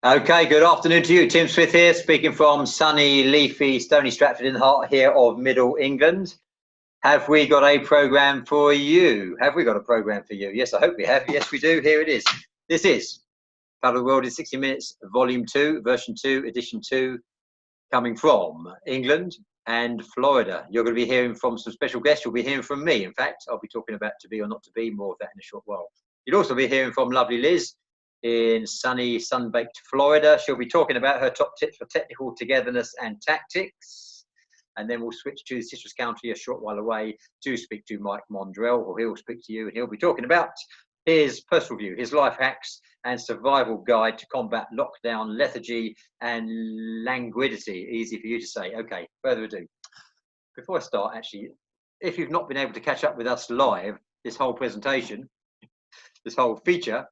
Okay, good afternoon to you. Tim Smith here, speaking from sunny, leafy, stony Stratford in the heart here of Middle England. Have we got a programme for you? Have we got a programme for you? Yes, I hope we have. Yes, we do. Here it is. This is Paddle the World in 60 Minutes, Volume 2, Version 2, Edition 2, coming from England and Florida. You're going to be hearing from some special guests. You'll be hearing from me. In fact, I'll be talking about to be or not to be, more of that in a short while. You'll also be hearing from lovely Liz in sunny, sun-baked Florida. She'll be talking about her top tips for technical togetherness and tactics. And then we'll switch to Citrus County a short while away to speak to Mike Mondrell, or he'll speak to you, and he'll be talking about his personal view, his life hacks and survival guide to combat lockdown, lethargy and languidity. Easy for you to say. Okay, further ado. Before I start, actually, if you've not been able to catch up with us live, this whole presentation, this whole feature,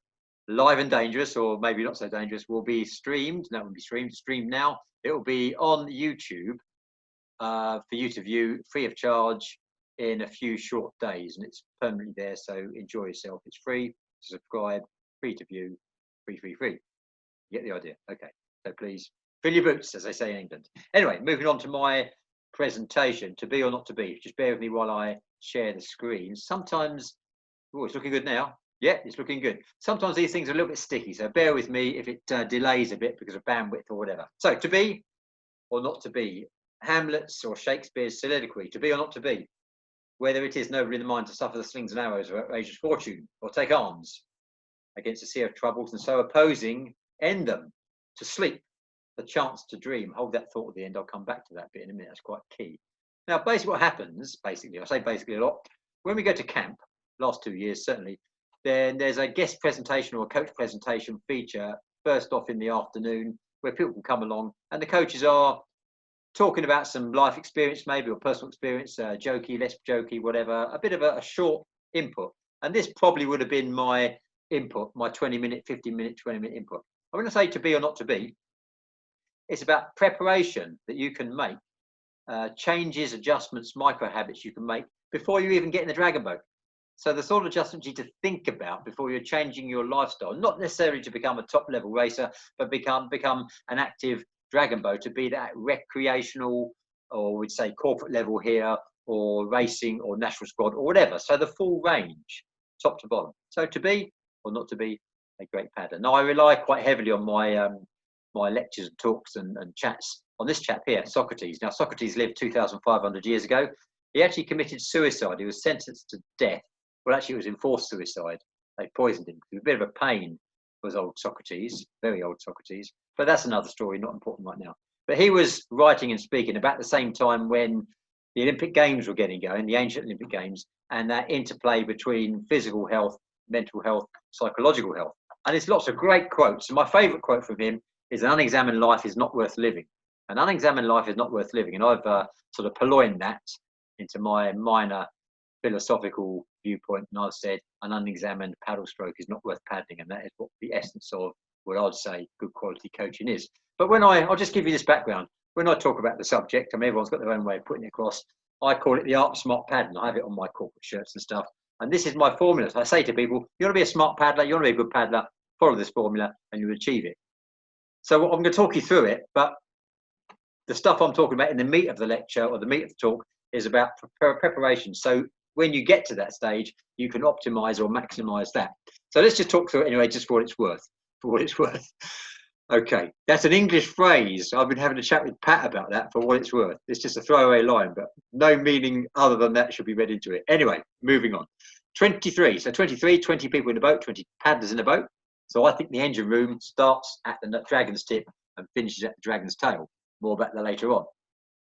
Live and Dangerous, or maybe not so dangerous, will be streamed. No, it will be streamed now. It will be on YouTube for you to view free of charge in a few short days, and it's permanently there, so enjoy yourself. It's free to subscribe, free to view, free. You get the idea. Okay, so please fill your boots, as they say in England. Anyway, moving on to my presentation, to be or not to be. Just bear with me while I share the screen. Sometimes, oh, it's looking good now. Yeah, it's looking good. Sometimes these things are a little bit sticky, so bear with me if it delays a bit because of bandwidth or whatever. So, to be or not to be, Hamlet's or Shakespeare's soliloquy, to be or not to be, whether it is nobly in the mind to suffer the slings and arrows of outrageous fortune, or take arms against a sea of troubles, and so opposing, end them, to sleep, the chance to dream. Hold that thought at the end, I'll come back to that bit in a minute, that's quite key. Now, basically what happens, I say basically a lot, when we go to camp, last 2 years certainly, then there's a guest presentation or a coach presentation feature first off in the afternoon where people can come along and the coaches are talking about some life experience maybe, or personal experience, jokey, less jokey, whatever, a bit of a short input. And this probably would have been my input, my 20-minute, 15-minute, 20-minute input. I'm going to say to be or not to be. It's about preparation that you can make, changes, adjustments, micro habits you can make before you even get in the dragon boat. So the sort of adjustments you need to think about before you're changing your lifestyle, not necessarily to become a top level racer, but become an active dragon boater, be that recreational, or we'd say corporate level here, or racing or national squad or whatever. So the full range, top to bottom. So to be or not to be a great paddler. Now I rely quite heavily on my my lectures and talks and chats on this chap here, Socrates. Now Socrates lived 2,500 years ago. He actually committed suicide. He was sentenced to death. Well, actually, it was enforced suicide. They poisoned him. It was a bit of a pain, was old Socrates, very old Socrates. But that's another story, not important right now. But he was writing and speaking about the same time when the Olympic Games were getting going, the ancient Olympic Games, and that interplay between physical health, mental health, psychological health. And there's lots of great quotes. And my favourite quote from him is, "An unexamined life is not worth living." An unexamined life is not worth living. And I've sort of purloined that into my minor philosophical viewpoint, and I've said an unexamined paddle stroke is not worth paddling, and that is what the essence of what I'd say good quality coaching is. But I'll just give you this background. When I talk about the subject, I mean, everyone's got their own way of putting it across. I call it the art of smart paddling. I have it on my corporate shirts and stuff. And this is my formula. So I say to people, you want to be a smart paddler, you want to be a good paddler, follow this formula and you'll achieve it. So I'm going to talk you through it, but the stuff I'm talking about in the meat of the lecture or the meat of the talk is about preparation. So when you get to that stage, you can optimize or maximize that. So let's just talk through it anyway, just for what it's worth. For what it's worth. Okay, that's an English phrase. I've been having a chat with Pat about that, for what it's worth. It's just a throwaway line, but no meaning other than that should be read into it. Anyway, moving on. 23. So 23, 20 people in the boat, 20 paddlers in the boat. So I think the engine room starts at the dragon's tip and finishes at the dragon's tail. More about that later on,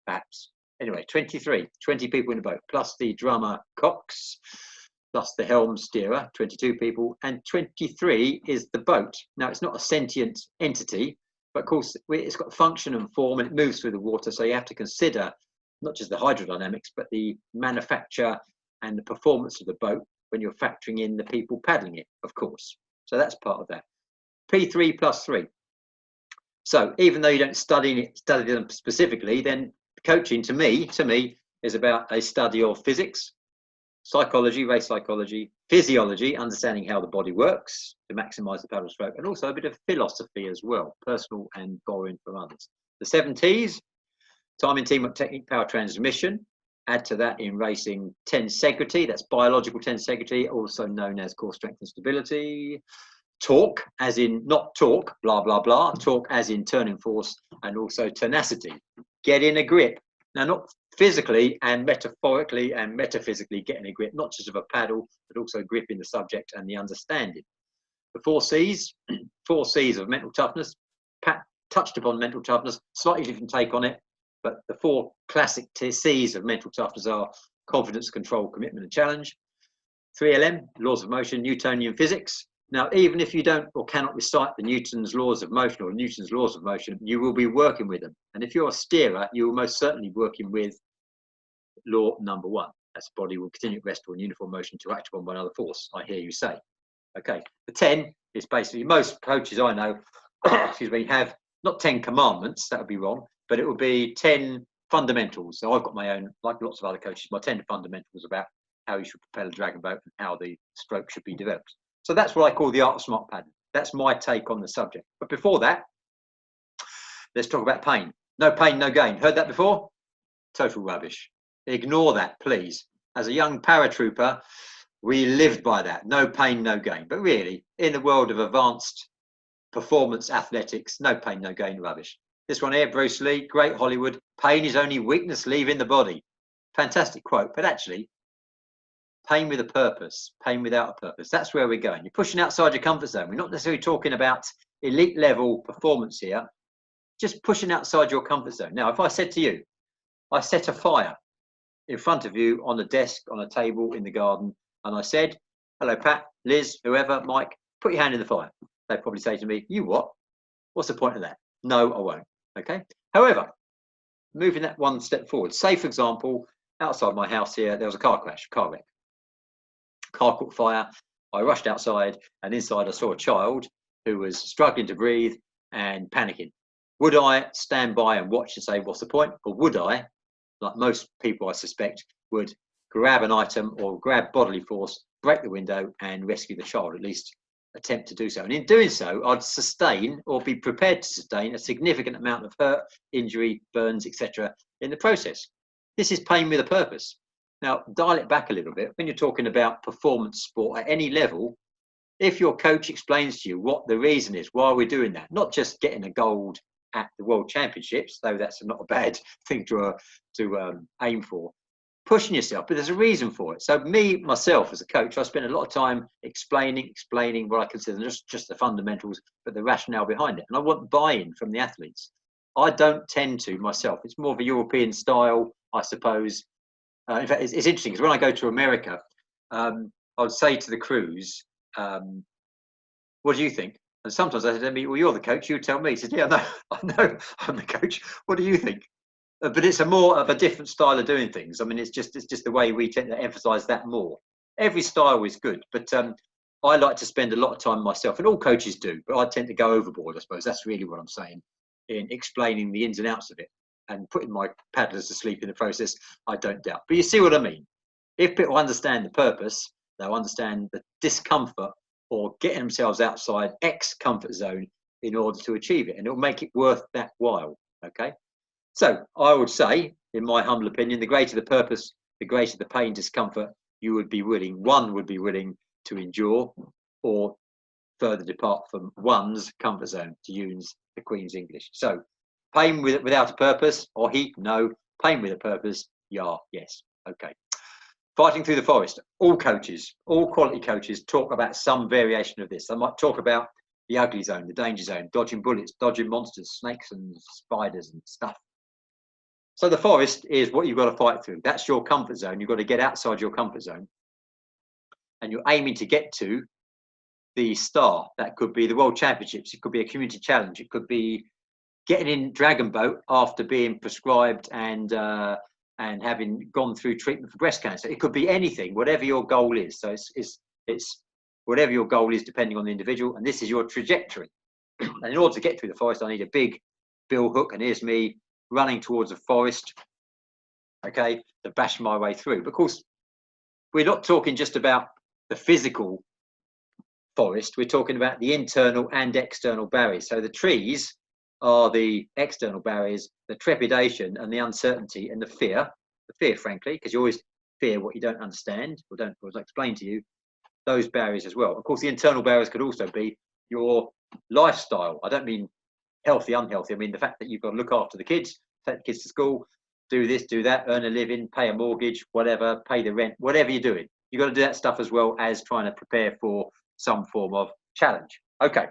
perhaps. Anyway, 23, 20 people in the boat, plus the drummer Cox, plus the helm steerer, 22 people, and 23 is the boat. Now, it's not a sentient entity, but of course, it's got function and form, and it moves through the water, so you have to consider not just the hydrodynamics, but the manufacture and the performance of the boat when you're factoring in the people paddling it, of course. So that's part of that. P3 plus 3. So even though you don't study them specifically, then coaching to me is about a study of physics, psychology, race psychology, physiology, understanding how the body works to maximize the paddle stroke, and also a bit of philosophy as well, personal and borrowing from others. The 7 T's, timing, teamwork, technique, power, transmission. Add to that in racing tensegrity, that's biological tensegrity, also known as core strength and stability. Torque, as in not talk, blah, blah, blah. Torque as in turning force, and also tenacity. Get in a grip. Now, not physically and metaphorically and metaphysically getting a grip, not just of a paddle, but also gripping the subject and the understanding. The 4 C's, 4 C's of mental toughness. Pat touched upon mental toughness, slightly different take on it, but the 4 classic C's of mental toughness are confidence, control, commitment, and challenge. 3LM, laws of motion, Newtonian physics. Now, even if you don't or cannot recite the Newton's laws of motion or Newton's laws of motion, you will be working with them. And if you're a steerer, you will most certainly be working with law number 1. That's the body will continue at rest or in uniform motion to act upon one other force, I hear you say. Okay, the 10 is basically, most coaches I know, excuse me, have not 10 commandments, that would be wrong, but it would be 10 fundamentals. So I've got my own, like lots of other coaches, my 10 fundamentals about how you should propel a dragon boat and how the stroke should be developed. So that's what I call the art of smart paddling. That's my take on the subject. But before that, let's talk about pain. No pain, no gain. Heard that before? Total rubbish. Ignore that, please. As a young paratrooper, we lived by that. No pain, no gain. But really, in the world of advanced performance athletics, no pain, no gain, rubbish. This one here, Bruce Lee, great Hollywood. Pain is only weakness leaving the body. Fantastic quote. But actually, pain with a purpose, pain without a purpose. That's where we're going. You're pushing outside your comfort zone. We're not necessarily talking about elite level performance here, just pushing outside your comfort zone. Now, if I said to you, I set a fire in front of you on a desk, on a table in the garden, and I said, hello, Pat, Liz, whoever, Mike, put your hand in the fire. They'd probably say to me, you what? What's the point of that? No, I won't. Okay. However, moving that one step forward, say, for example, outside my house here, there was a car crash, car wreck. Car caught fire. I rushed outside, and inside I saw a child who was struggling to breathe and panicking. Would I stand by and watch and say, what's the point? Or would I, like most people I suspect, would grab an item or grab bodily force, break the window and rescue the child, at least attempt to do so. And in doing so, I'd sustain or be prepared to sustain a significant amount of hurt, injury, burns, etc. in the process. This is pain with a purpose. Now, dial it back a little bit. When you're talking about performance sport at any level, if your coach explains to you what the reason is, why we're doing that, not just getting a gold at the World Championships, though that's not a bad thing to aim for, pushing yourself, but there's a reason for it. So me, myself, as a coach, I spend a lot of time explaining what I consider just the fundamentals, but the rationale behind it. And I want buy-in from the athletes. I don't tend to myself. It's more of a European style, I suppose. In fact, it's interesting because when I go to America, I would say to the crews, what do you think? And sometimes I say to me, well, you're the coach, you tell me. He says, yeah, I know I'm the coach. What do you think? But it's a more of a different style of doing things. I mean, it's just the way we tend to emphasize that more. Every style is good, but I like to spend a lot of time myself, and all coaches do, but I tend to go overboard, I suppose. That's really what I'm saying in explaining the ins and outs of it and putting my paddlers to sleep in the process, I don't doubt. But you see what I mean? If people understand the purpose, they'll understand the discomfort or getting themselves outside X comfort zone in order to achieve it, and it'll make it worth that while, okay? So I would say, in my humble opinion, the greater the purpose, the greater the pain, discomfort you would be willing, one would be willing to endure or further depart from one's comfort zone, to use the Queen's English. So pain without a purpose or heat, no. Pain with a purpose, yeah, yes. Okay. Fighting through the forest. All coaches, all quality coaches talk about some variation of this. They might talk about the ugly zone, the danger zone, dodging bullets, dodging monsters, snakes and spiders and stuff. So the forest is what you've got to fight through. That's your comfort zone. You've got to get outside your comfort zone. And you're aiming to get to the star. That could be the World Championships. It could be a community challenge. It could be getting in dragon boat after being prescribed and having gone through treatment for breast cancer. It could be anything, whatever your goal is. So it's whatever your goal is, depending on the individual. And this is your trajectory. And in order to get through the forest, I need a big bill hook. And here's me running towards a forest, okay, to bash my way through. But of course, we're not talking just about the physical forest, we're talking about the internal and external barriers. So the trees are the external barriers, the trepidation and the uncertainty and the fear, frankly, because you always fear what you don't understand or don't explain to you, those barriers as well. Of course, the internal barriers could also be your lifestyle. I don't mean healthy, unhealthy. I mean the fact that you've got to look after the kids, take the kids to school, do this, do that, earn a living, pay a mortgage, whatever, pay the rent, whatever you're doing. You've got to do that stuff as well as trying to prepare for some form of challenge. Okay.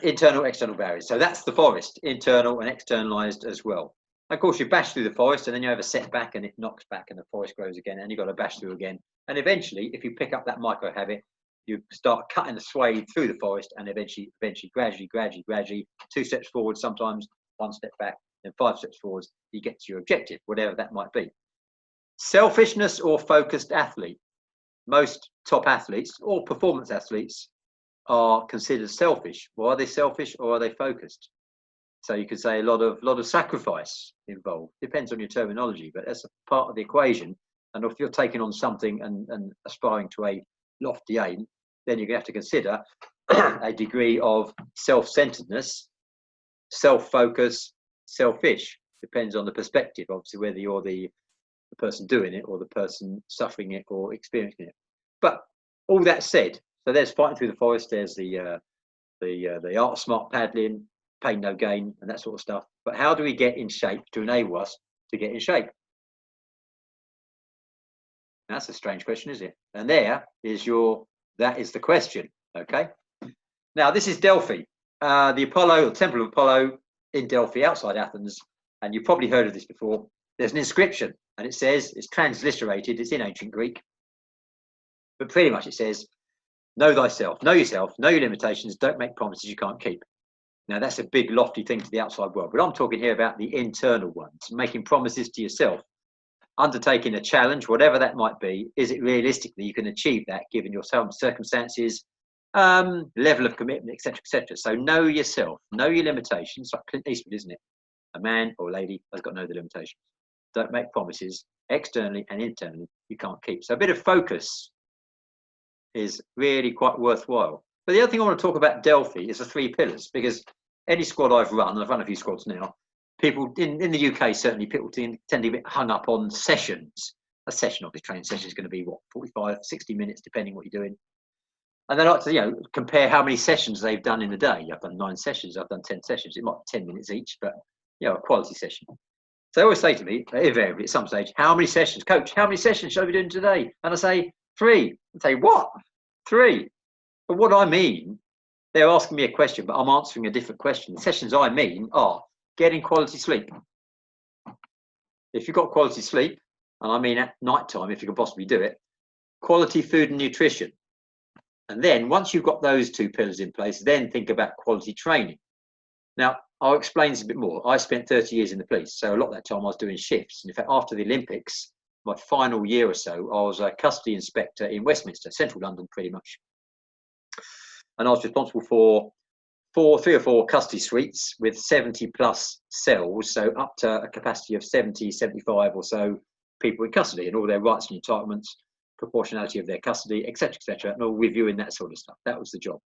Internal, external barriers. So that's the forest, internal and externalized as well. Of course, you bash through the forest and then you have a setback and it knocks back and the forest grows again and you've got to bash through again. And eventually, if you pick up that micro habit, you start cutting the swathe through the forest and eventually, gradually, 2 steps forward, sometimes 1 step back, then 5 steps forwards, you get to your objective, whatever that might be. Selfishness or focused athlete. Most top athletes or performance athletes are considered selfish. Well, are they selfish or are they focused? So you could say a lot of sacrifice involved. Depends on your terminology, but that's a part of the equation. And if you're taking on something and aspiring to a lofty aim, then you're going to have to consider a degree of self-centeredness, self-focus, selfish. Depends on the perspective, obviously, whether you're the person doing it or the person suffering it or experiencing it. But all that said, so there's fighting through the forest, there's the art of smart paddling, pain no gain, and that sort of stuff. But how do we get in shape to enable us to get in shape? That's a strange question, isn't it? And that is the question. Okay. Now this is Delphi, the Temple of Apollo in Delphi, outside Athens, and you've probably heard of this before. There's an inscription, and it says, it's transliterated, it's in ancient Greek, but pretty much it says, know thyself, know yourself, know your limitations, don't make promises you can't keep. Now that's a big lofty thing to the outside world, but I'm talking here about the internal ones, making promises to yourself, undertaking a challenge, whatever that might be. Is it realistically you can achieve that given your circumstances, level of commitment, etc., etc. So know yourself, know your limitations, like Clint Eastwood, isn't it? A man or a lady has got to know the limitations. Don't make promises externally and internally you can't keep. So a bit of focus is really quite worthwhile. But the other thing I want to talk about Delphi is the 3 pillars, because any squad I've run, and I've run a few squads now, people in the UK, certainly people tend to get hung up on sessions. A session, obviously, training session is going to be what, 45, 60 minutes, depending what you're doing. And they like to, compare how many sessions they've done in a day. I've done 9 sessions, I've done 10 sessions. It might be 10 minutes each, but a quality session. So they always say to me, invariably at some stage, how many sessions, coach, how many sessions should I be doing today? And I say, 3. I say, what? 3? But what I mean, they're asking me a question, but I'm answering a different question. The sessions I mean are getting quality sleep. If you've got quality sleep, and I mean at night time, if you can possibly do it, quality food and nutrition. And then once you've got those 2 pillars in place, then think about quality training. Now, I'll explain this a bit more. I spent 30 years in the police, so a lot of that time I was doing shifts. And in fact, after the Olympics, my final year or so, I was a custody inspector in Westminster, central London, pretty much. And I was responsible for 3 or 4 custody suites with 70 plus cells, so up to a capacity of 70, 75 or so people in custody, and all their rights and entitlements, proportionality of their custody, etc., and all reviewing that sort of stuff. That was the job.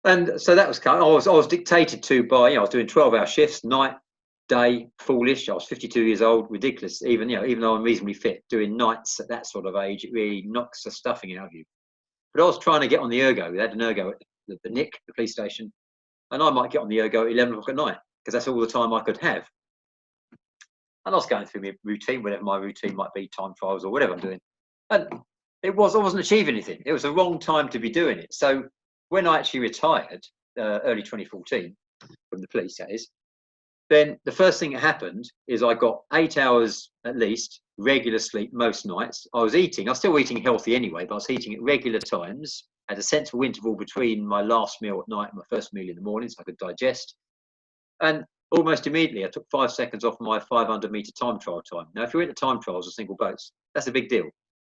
And so that was kind of, I was dictated to by, I was doing 12-hour shifts, night, day, foolish. I was 52 years old, ridiculous. Even though I'm reasonably fit, doing nights at that sort of age, it really knocks the stuffing out of you. But I was trying to get on the ergo. We had an ergo at the NIC, the police station, and I might get on the ergo at 11 o'clock at night because that's all the time I could have. And I was going through my routine, whatever my routine might be, time trials or whatever I'm doing. And I wasn't achieving anything. It was the wrong time to be doing it. So when I actually retired, early 2014, from the police, that is, then the first thing that happened is I got 8 hours at least regular sleep most nights. I was still eating healthy anyway, but I was eating at regular times, at a sensible interval between my last meal at night and my first meal in the morning so I could digest. And almost immediately I took 5 seconds off my 500-meter time trial time. Now, if you're into time trials or single boats, that's a big deal.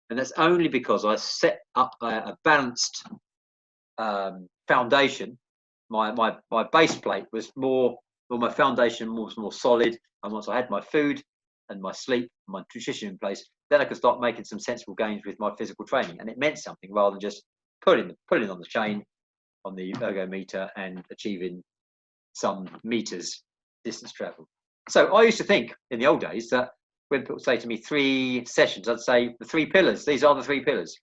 And that's only because I set up a balanced foundation. My base plate was my foundation was more solid. And once I had my food and my sleep, and my nutrition in place, then I could start making some sensible gains with my physical training, and it meant something rather than just pulling on the chain on the ergometer and achieving some meters distance travel. So I used to think in the old days that when people say to me 3 sessions, I'd say the 3 pillars. These are the 3 pillars.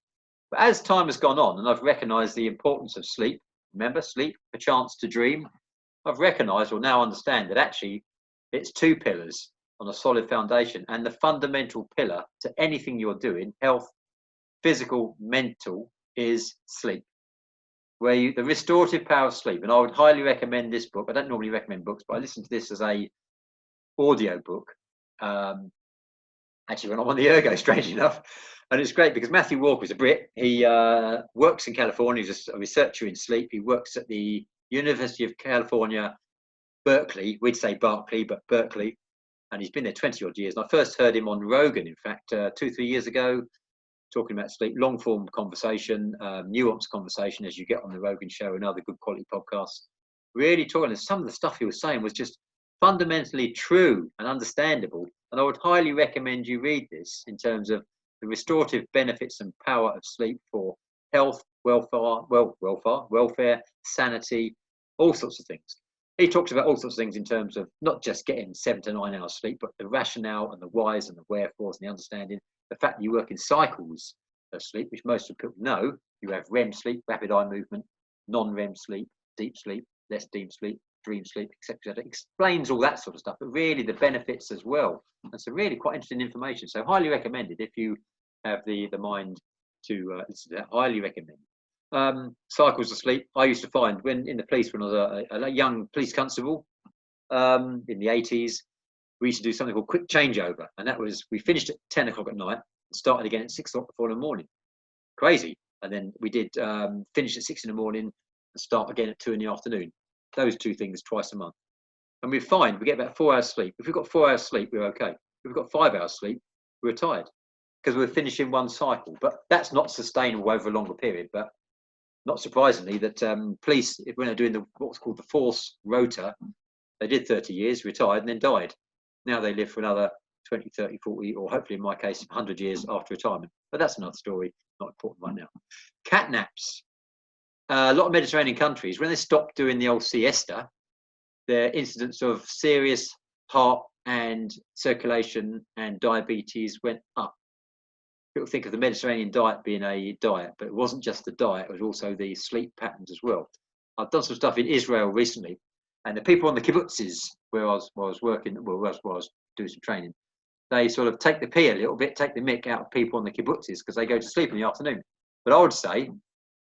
But as time has gone on and I've recognised the importance of sleep, remember, sleep, a chance to dream, I've recognised or now understand that actually it's 2 pillars on a solid foundation, and the fundamental pillar to anything you're doing, health, physical, mental, is sleep. Where the restorative power of sleep, and I would highly recommend this book. I don't normally recommend books, but I listen to this as a audio book. Actually, when I'm on the ergo, strange enough, and it's great because Matthew Walker is a Brit. He works in California. He's a researcher in sleep. He works at the University of California, Berkeley. We'd say Berkeley, but Berkeley. And he's been there 20 odd years. And I first heard him on Rogan, in fact, 2-3 years ago, talking about sleep, long form conversation, nuanced conversation as you get on the Rogan show and other good quality podcasts. Really talking, and some of the stuff he was saying was just fundamentally true and understandable. And I would highly recommend you read this in terms of the restorative benefits and power of sleep for health, welfare, sanity, all sorts of things. He talks about all sorts of things in terms of not just getting 7 to 9 hours sleep, but the rationale and the whys and the wherefores and the understanding. The fact that you work in cycles of sleep, which most people know. You have REM sleep, rapid eye movement, non-REM sleep, deep sleep, less deep sleep, dream sleep, etc. It explains all that sort of stuff, but really the benefits as well. That's really quite interesting information. So highly recommended if you have the mind to listen to that. Highly recommend. Cycles of sleep. I used to find when in the police, when I was a young police constable in the 80s, we used to do something called quick changeover, and that was we finished at 10 o'clock at night and started again at 6 o'clock the following morning. Crazy. And then we did finish at 6 in the morning and start again at 2 in the afternoon. Those 2 things twice a month, and we find we get about 4 hours sleep. If we've got 4 hours sleep, we're okay. If we've got 5 hours sleep, we're tired because we're finishing one cycle. But that's not sustainable over a longer period. But not surprisingly, that police, when they're doing what's called the force rota, they did 30 years, retired, and then died. Now they live for another 20, 30, 40, or hopefully in my case, 100 years after retirement. But that's another story, not important right now. Cat naps. A lot of Mediterranean countries, when they stopped doing the old siesta, their incidence of serious heart and circulation and diabetes went up. People think of the Mediterranean diet being a diet, but it wasn't just the diet, it was also the sleep patterns as well. I've done some stuff in Israel recently, and the people on the kibbutzes where I was working, where I was doing some training, they sort of take the pee a little bit, take the mick out of people on the kibbutzes because they go to sleep in the afternoon. But I would say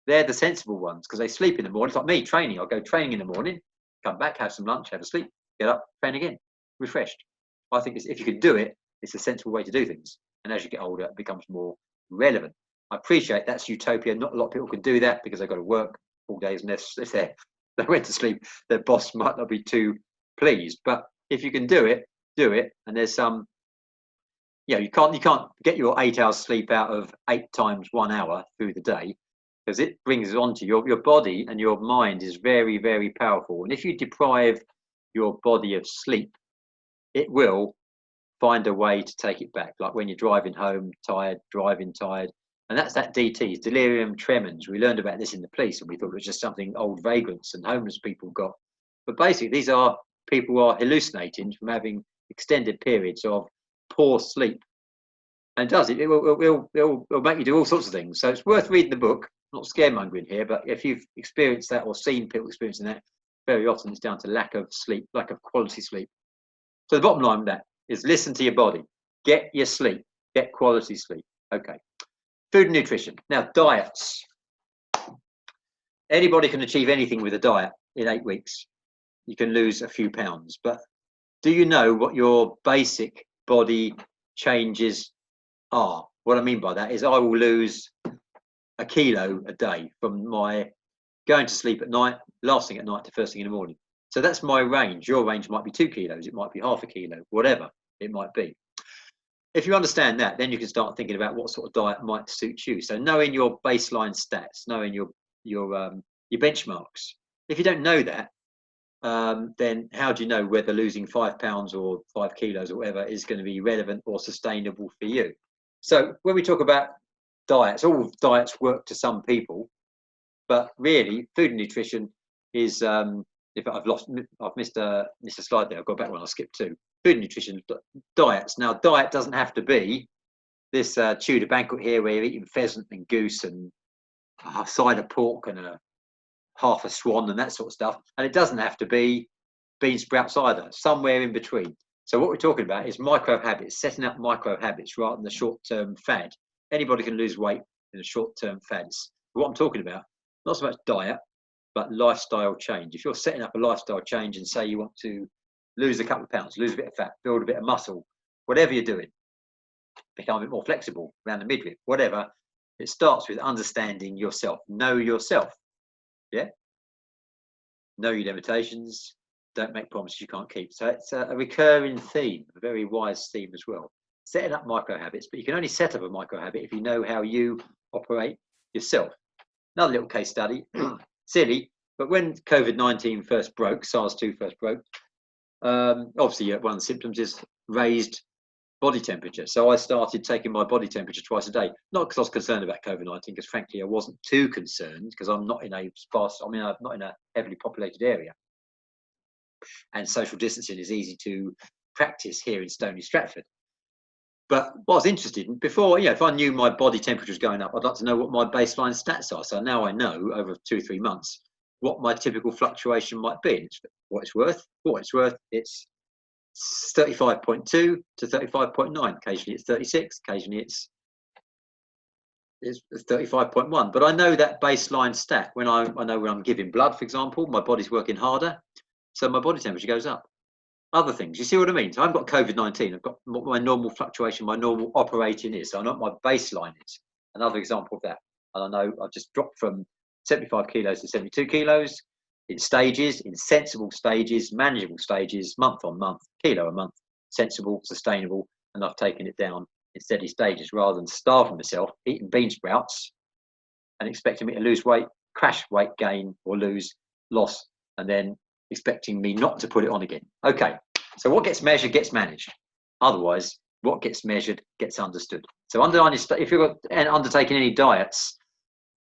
they're the sensible ones because they sleep in the morning. It's like me training. I'll go training in the morning, come back, have some lunch, have a sleep, get up, train again, refreshed. I think if you could do it, it's a sensible way to do things. And as you get older, it becomes more relevant. I appreciate that's utopia. Not a lot of people can do that because they've got to work all days. And if they went to sleep, their boss might not be too pleased. But if you can do it, do it. And there's some, you can't get your 8 hours sleep out of 8 times 1 hour through the day because it brings it onto your body, and your mind is very, very powerful. And if you deprive your body of sleep, it will find a way to take it back. Like when you're driving home tired, driving tired, and that's that DT, delirium tremens. We learned about this in the police, and we thought it was just something old vagrants and homeless people got. But basically, these are people who are hallucinating from having extended periods of poor sleep. And it does it will make you do all sorts of things. So it's worth reading the book. I'm not scaremongering here, but if you've experienced that or seen people experiencing that, very often it's down to lack of sleep, lack of quality sleep. So the bottom line of that is listen to your body. Get your sleep. Get quality sleep. Okay. Food and nutrition. Now, diets. Anybody can achieve anything with a diet in 8 weeks. You can lose a few pounds. But do you know what your basic body changes are? What I mean by that is I will lose a kilo a day from my going to sleep at night, last thing at night to first thing in the morning. So that's my range. Your range might be 2 kilos. It might be half a kilo, whatever it might be. If you understand that, then you can start thinking about what sort of diet might suit you. So knowing your baseline stats, knowing your benchmarks. If you don't know that, then how do you know whether losing 5 pounds or 5 kilos or whatever is going to be relevant or sustainable for you? So when we talk about diets, all diets work to some people, but really food and nutrition is, if I've missed a slide there, I've got back one, I'll skip two. Food and nutrition, diets. Now, diet doesn't have to be this Tudor banquet here where you're eating pheasant and goose and a side of pork and half a swan and that sort of stuff. And it doesn't have to be bean sprouts either, somewhere in between. So what we're talking about is micro habits, setting up micro habits rather than the short-term fad. Anybody can lose weight in a short-term fads. What I'm talking about, not so much diet, but lifestyle change. If you're setting up a lifestyle change and say you want to lose a couple of pounds, lose a bit of fat, build a bit of muscle, whatever you're doing, become a bit more flexible around the midriff, whatever, it starts with understanding yourself. Know yourself. Yeah? Know your limitations. Don't make promises you can't keep. So it's a recurring theme, a very wise theme as well. Setting up micro habits, but you can only set up a micro habit if you know how you operate yourself. Another little case study, silly, but when COVID-19 first broke, SARS-2 first broke, obviously one of the symptoms is raised body temperature. So I started taking my body temperature twice a day, not because I was concerned about COVID-19, because frankly I wasn't too concerned, because I'm not in a I'm not in a heavily populated area, and social distancing is easy to practice here in Stony Stratford. But what I was interested in before, if I knew my body temperature was going up, I'd like to know what my baseline stats are. So now I know over 2 or 3 months what my typical fluctuation might be. It's what it's worth. For what it's worth, it's 35.2 to 35.9. Occasionally it's 36. Occasionally it's 35.1. But I know that baseline stat when I know when I'm giving blood, for example, my body's working harder, so my body temperature goes up. Other things, you see what I mean? So I've got COVID-19, I've got what my normal fluctuation, my normal operating is. So I know what my baseline is. Another example of that. And I know I've just dropped from 75 kilos to 72 kilos in stages, in sensible stages, manageable stages, month on month, kilo a month, sensible, sustainable, and I've taken it down in steady stages rather than starving myself, eating bean sprouts and expecting me to lose weight, crash weight gain or loss, and then expecting me not to put it on again. Okay, so what gets measured gets managed. Otherwise, what gets measured gets understood. So if you're undertaking any diets,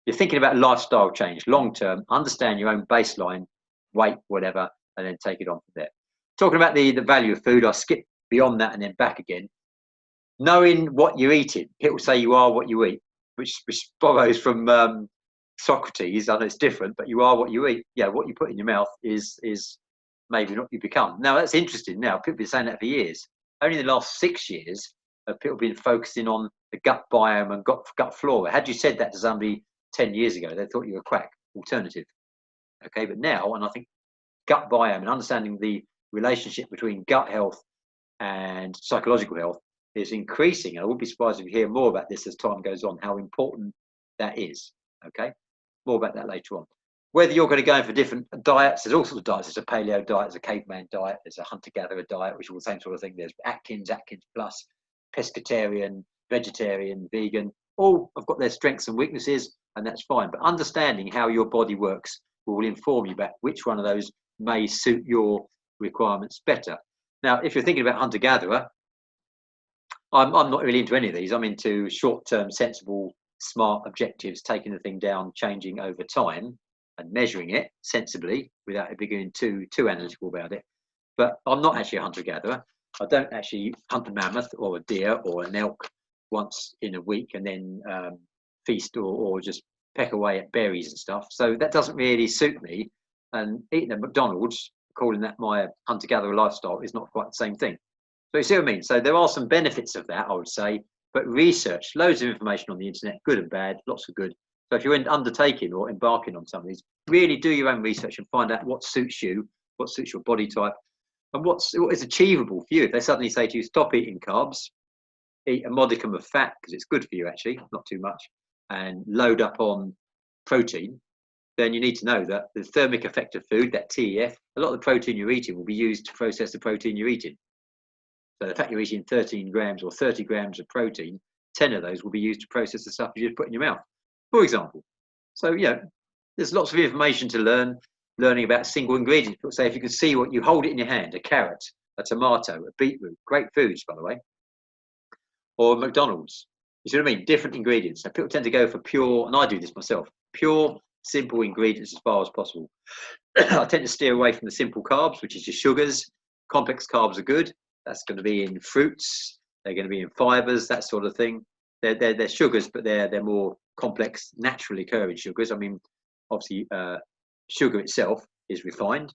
you're thinking about lifestyle change, long term, understand your own baseline, weight, whatever, and then take it on from there. Talking about the value of food, I'll skip beyond that and then back again. Knowing what you're eating. People say you are what you eat, which borrows from Socrates. I know it's different, but you are what you eat. Yeah, what you put in your mouth is maybe not you become. Now that's interesting. Now people have been saying that for years. Only in the last 6 years have people been focusing on the gut biome and gut flora. Had you said that to somebody 10 years ago, they thought you were a quack alternative. Okay, but now, and I think gut biome and understanding the relationship between gut health and psychological health is increasing. And I wouldn't be surprised if you hear more about this as time goes on, how important that is. Okay, more about that later on. Whether you're going to go in for different diets, there's all sorts of diets. There's a paleo diet, there's a caveman diet, there's a hunter-gatherer diet, which is all the same sort of thing. There's Atkins plus, pescatarian, vegetarian, vegan. All have got their strengths and weaknesses, and that's fine. But understanding how your body works will inform you about which one of those may suit your requirements better. Now, if you're thinking about hunter-gatherer, I'm not really into any of these. I'm into short-term, sensible, smart objectives, taking the thing down, changing over time, and measuring it sensibly without being too analytical about it. But I'm not actually a hunter-gatherer. I don't actually hunt a mammoth or a deer or an elk once in a week and then feast or just peck away at berries and stuff. So that doesn't really suit me. And eating at McDonald's, calling that my hunter-gatherer lifestyle, is not quite the same thing. So you see what I mean? So there are some benefits of that, I would say, but research, loads of information on the internet, good and bad, lots of good. So if you're undertaking or embarking on some of these, really do your own research and find out what suits you, what suits your body type, and what is achievable for you. If they suddenly say to you, stop eating carbs, eat a modicum of fat, because it's good for you actually, not too much, and load up on protein, then you need to know that the thermic effect of food, that TEF, a lot of the protein you're eating will be used to process the protein you're eating. So the fact you're eating 13 grams or 30 grams of protein, 10 of those will be used to process the stuff you just put in your mouth, for example. So, there's lots of information to learning about single ingredients. People say if you can see what you hold it in your hand, a carrot, a tomato, a beetroot, great foods, by the way, or McDonald's. You see what I mean? Different ingredients. So people tend to go for pure, and I do this myself, pure, simple ingredients as far as possible. I tend to steer away from the simple carbs, which is your sugars. Complex carbs are good. That's going to be in fruits. They're going to be in fibers, that sort of thing. They're sugars, but they're more complex, naturally occurring sugars. I mean, obviously, sugar itself is refined.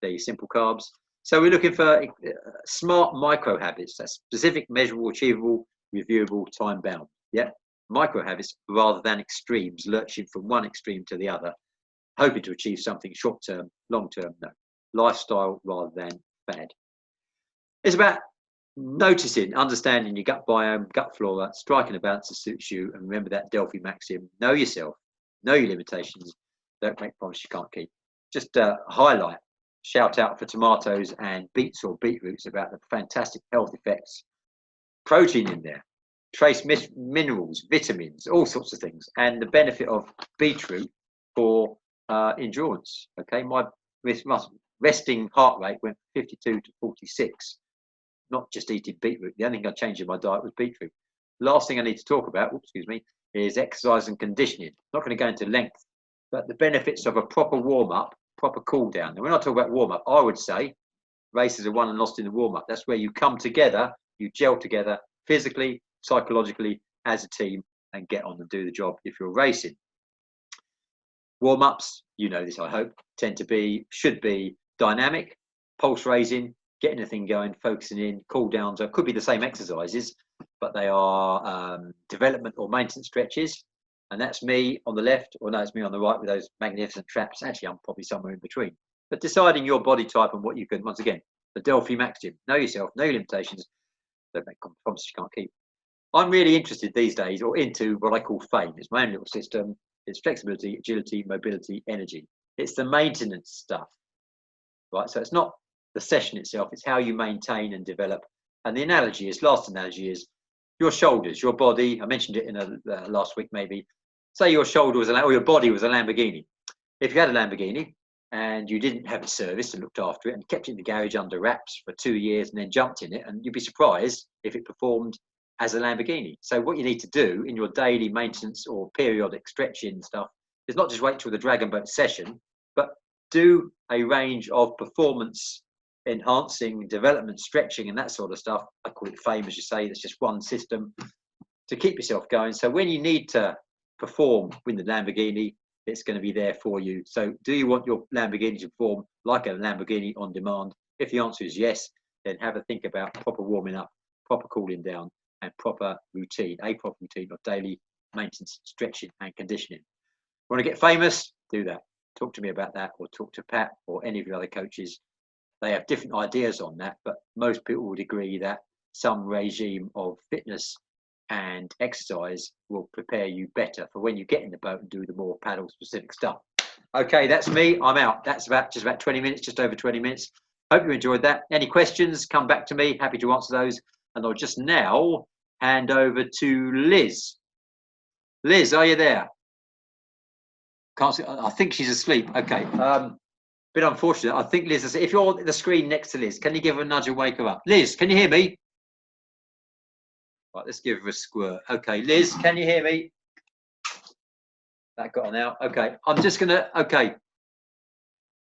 They're simple carbs. So we're looking for smart micro habits. That's specific, measurable, achievable, reviewable, time bound. Yeah, micro habits rather than extremes, lurching from one extreme to the other, hoping to achieve something short term, long term. No, lifestyle rather than fad. It's about noticing, understanding your gut biome, gut flora, striking a balance that suits you, and remember that Delphi maxim: know yourself, know your limitations, don't make promises you can't keep. Just highlight, shout out for tomatoes and beets or beetroots about the fantastic health effects. Protein in there, trace minerals, vitamins, all sorts of things, and the benefit of beetroot for endurance. Okay, my resting heart rate went from 52 to 46. Not just eating beetroot. The only thing I changed in my diet was beetroot. Last thing I need to talk about, excuse me, is exercise and conditioning. Not going to go into length, but the benefits of a proper warm-up, proper cool-down. And when I talk about warm-up, I would say races are won and lost in the warm-up. That's where you come together, you gel together physically, psychologically, as a team, and get on and do the job if you're racing. Warm-ups, you know this, I hope, should be dynamic, pulse raising, getting the thing going, focusing in. Cool downs could be the same exercises, but they are development or maintenance stretches. And that's me on the left, or no, it's me on the right with those magnificent traps. Actually, I'm probably somewhere in between. But deciding your body type and what you can, once again, the Delphi maxim: know yourself, know your limitations, don't make promises you can't keep. I'm really interested these days, or into what I call FAME. It's my own little system. It's flexibility, agility, mobility, energy. It's the maintenance stuff, right? So it's not the session itself, it's how you maintain and develop. And the analogy is, last analogy is your shoulders, your body. I mentioned it in last week maybe. Say your shoulder was or your body was a Lamborghini. If you had a Lamborghini and you didn't have it serviced and looked after it and kept it in the garage under wraps for 2 years and then jumped in it, and you'd be surprised if it performed as a Lamborghini. So what you need to do in your daily maintenance or periodic stretching stuff is not just wait till the Dragon Boat session, but do a range of performance enhancing, development, stretching, and that sort of stuff. I call it FAME, as you say. That's just one system to keep yourself going. So when you need to perform with the Lamborghini, it's going to be there for you. So do you want your Lamborghini to perform like a Lamborghini on demand? If the answer is yes, then have a think about proper warming up, proper cooling down, and proper routine, a proper routine of daily maintenance, stretching, and conditioning. Want to get famous? Do that. Talk to me about that, or talk to Pat or any of your other coaches. They have different ideas on that, but most people would agree that some regime of fitness and exercise will prepare you better for when you get in the boat and do the more paddle specific stuff. Okay, that's me. I'm out. That's just about 20 minutes, just over 20 minutes. Hope you enjoyed that. Any questions, come back to me. Happy to answer those. And I'll just now hand over to Liz. Liz, are you there? Can't see. I think she's asleep. Okay. Bit unfortunate. I think Liz, if you're on the screen next to Liz, can you give her a nudge and wake her up? Liz, can you hear me? Right, let's give her a squirt. Okay, Liz, can you hear me? That got on now. Okay, I'm just gonna. Okay,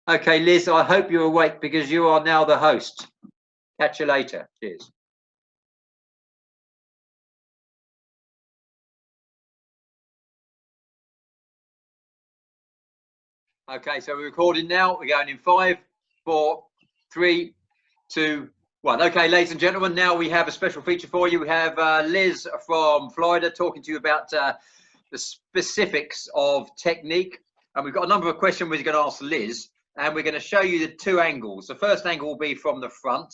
Liz, I hope you're awake because you are now the host. Catch you later. Cheers. Okay, so we're recording now. We're going in 5, 4, 3, 2, 1. Okay, ladies and gentlemen, now we have a special feature for you. We have Liz from Florida talking to you about the specifics of technique. And we've got a number of questions we're going to ask Liz, and we're going to show you the 2 angles. The first angle will be from the front,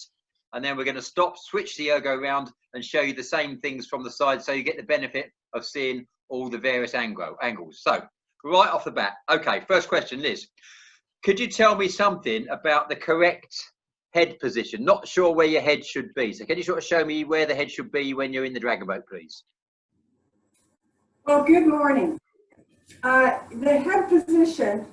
and then we're going to stop, switch the ergo around, and show you the same things from the side, so you get the benefit of seeing all the various angles. So, right off the bat. Okay, first question, Liz. Could you tell me something about the correct head position? Not sure where your head should be. So can you sort of show me where the head should be when you're in the Dragon Boat, please? Well, good morning. The head position,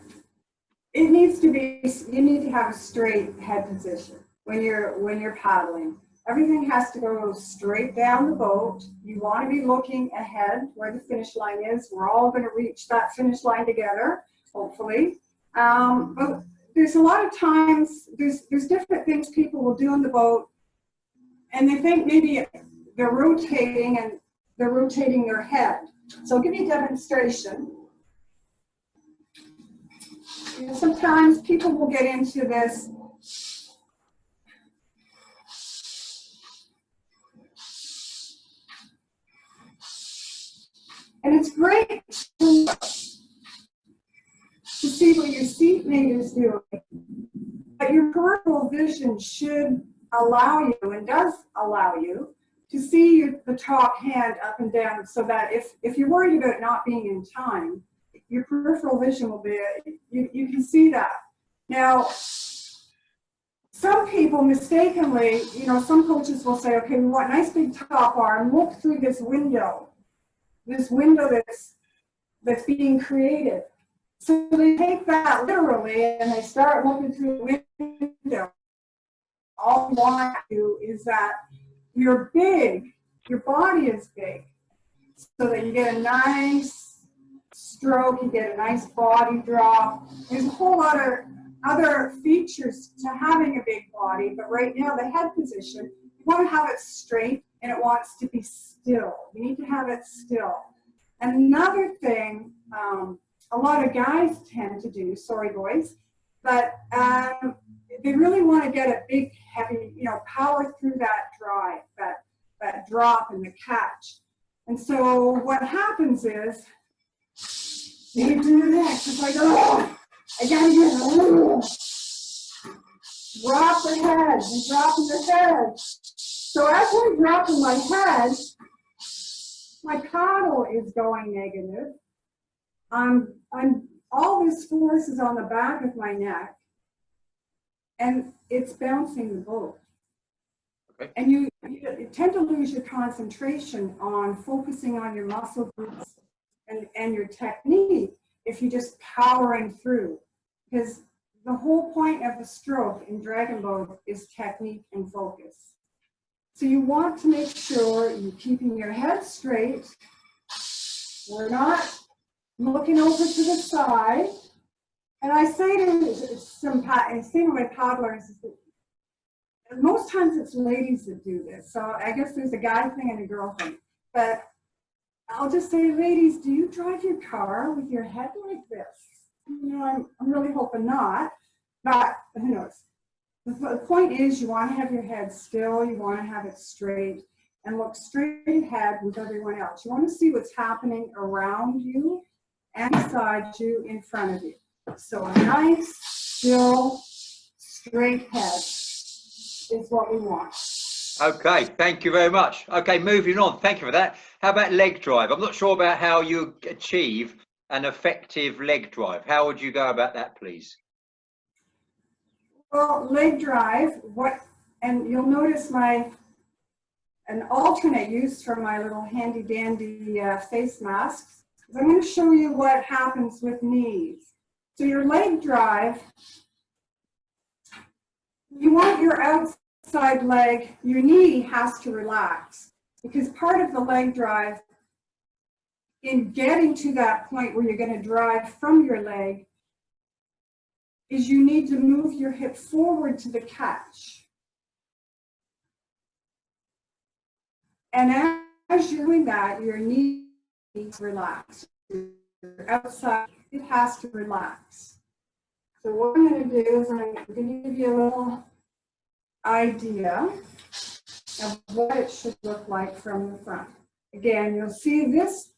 it needs to be, you need to have a straight head position when you're paddling. Everything has to go straight down the boat. You want to be looking ahead where the finish line is. We're all going to reach that finish line together, hopefully. But there's a lot of times, there's different things people will do on the boat, and they think maybe they're rotating and they're rotating their head. So I'll give you a demonstration. You know, sometimes people will get into this and it's great to see what your seatmate is doing, but your peripheral vision should allow you, and does allow you, to see the top hand up and down, so that if you're worried about not being in time, your peripheral vision will be, you can see that. Now, some people mistakenly, you know, some coaches will say, okay, we want a nice big top arm, look through this window that's being created. So they take that literally and they start looking through the window. All you want to do is that you're big, your body is big, so that you get a nice stroke, you get a nice body drop. There's a whole lot of other features to having a big body, but right now the head position, you want to have it straight and it wants to be still. You need to have it still. And another thing, a lot of guys tend to do, sorry boys, but they really want to get a big, heavy, you know, power through that drive, that drop and the catch. And so what happens is, you do this, it's like, oh, I gotta get it. Drop the head, and dropping the head. So as I'm dropping my head, my paddle is going negative. All this force is on the back of my neck, and it's bouncing the boat. Okay. And you tend to lose your concentration on focusing on your muscle groups and your technique if you're just powering through. Because the whole point of the stroke in Dragon Boat is technique and focus. So you want to make sure you're keeping your head straight. We're not looking over to the side. And I say to my paddlers, most times it's ladies that do this. So I guess there's a guy thing and a girl thing. But I'll just say, ladies, do you drive your car with your head like this? You know, I'm really hoping not, but who knows? The point is, you want to have your head still, you want to have it straight, and look straight ahead with everyone else. You want to see what's happening around you and beside you, in front of you. So a nice, still, straight head is what we want. Okay, thank you very much. Okay, moving on. Thank you for that. How about leg drive? I'm not sure about how you achieve an effective leg drive. How would you go about that, please? Well, leg drive, and you'll notice an alternate use for my little handy dandy face masks. I'm going to show you what happens with knees. So your leg drive, you want your outside leg, your knee has to relax, because part of the leg drive in getting to that point where you're going to drive from your leg is you need to move your hip forward to the catch. And as you're doing that, your knee needs to relax. Your outside, it has to relax. So what I'm going to do is I'm going to give you a little idea of what it should look like from the front. Again, you'll see this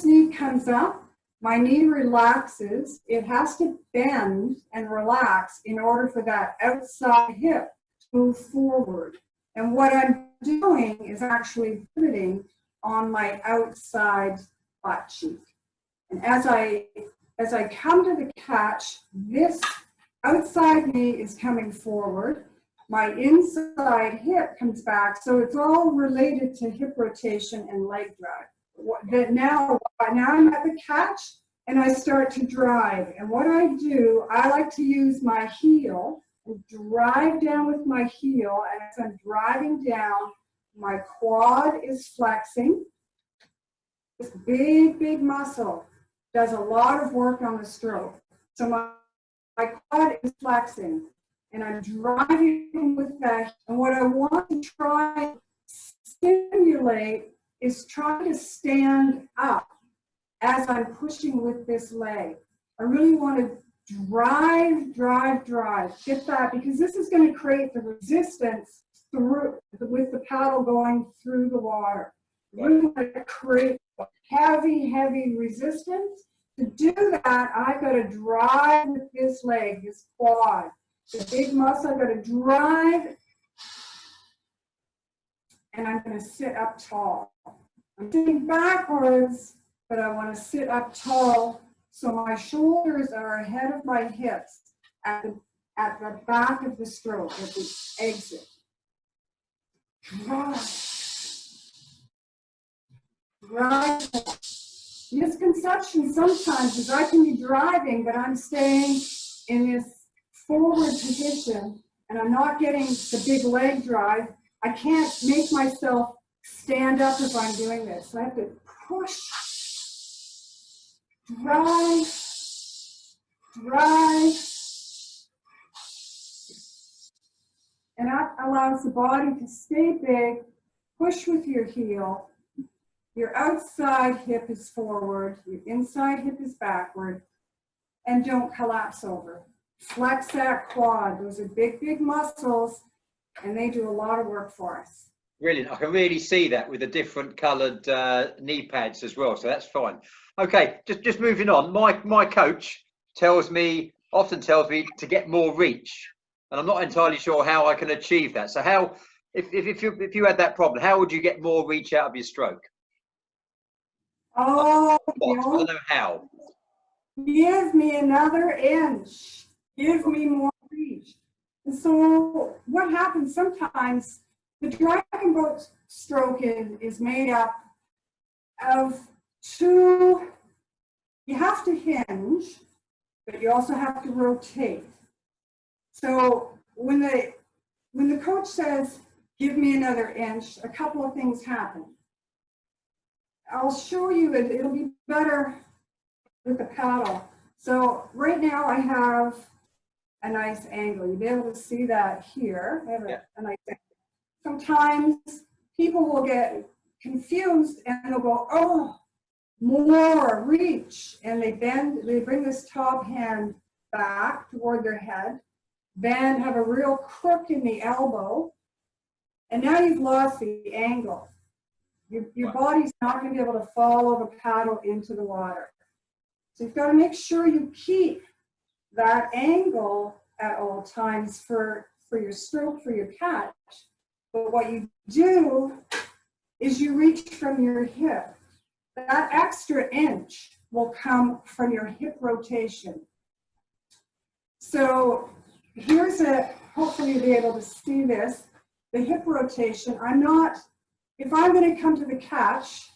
knee comes up. My knee relaxes. It has to bend and relax in order for that outside hip to move forward. And what I'm doing is actually pivoting on my outside butt cheek. And as I come to the catch, this outside knee is coming forward. My inside hip comes back. So it's all related to hip rotation and leg drive. Now I'm at the catch and I start to drive. And what I do, I like to use my heel and drive down with my heel. And as I'm driving down, my quad is flexing. This big, big muscle does a lot of work on the stroke. So my quad is flexing, and I'm driving with that. And what I want to try to stimulate is try to stand up as I'm pushing with this leg. I really want to drive, drive, drive. Get that, because this is going to create the resistance through with the paddle going through the water. Really want to create heavy, heavy resistance. To do that, I've got to drive with this leg, this quad. The big muscle, I've got to drive, and I'm going to sit up tall. I'm sitting backwards, but I want to sit up tall so my shoulders are ahead of my hips at the back of the stroke, at the exit. Drive. Drive. Misconception sometimes is I can be driving, but I'm staying in this forward position and I'm not getting the big leg drive. I can't make myself stand up if I'm doing this. So I have to push, drive, drive. And that allows the body to stay big, push with your heel. Your outside hip is forward, your inside hip is backward, and don't collapse over. Flex that quad. Those are big, big muscles, and they do a lot of work for us. Brilliant. I can really see that with the different coloured knee pads as well, so that's fine. Okay, just moving on. My coach often tells me to get more reach, and I'm not entirely sure how I can achieve that. So how, if you had that problem, how would you get more reach out of your stroke? Oh, I don't know how. Give me another inch. Give me more reach. And so what happens sometimes, the dragon boat stroke is made up of two, you have to hinge, but you also have to rotate. So when the coach says, give me another inch, a couple of things happen. I'll show you it, it'll be better with the paddle. So right now I have a nice angle. You'll be able to see that here. I have a nice angle. Sometimes people will get confused and they'll go, oh, more reach. And they bring this top hand back toward their head, bend, have a real crook in the elbow, and now you've lost the angle. Your body's not going to be able to follow the paddle into the water. So you've got to make sure you keep that angle at all times for your stroke, for your catch. But what you do is you reach from your hip. That extra inch will come from your hip rotation. So here's hopefully you'll be able to see this, the hip rotation. If I'm going to come to the catch,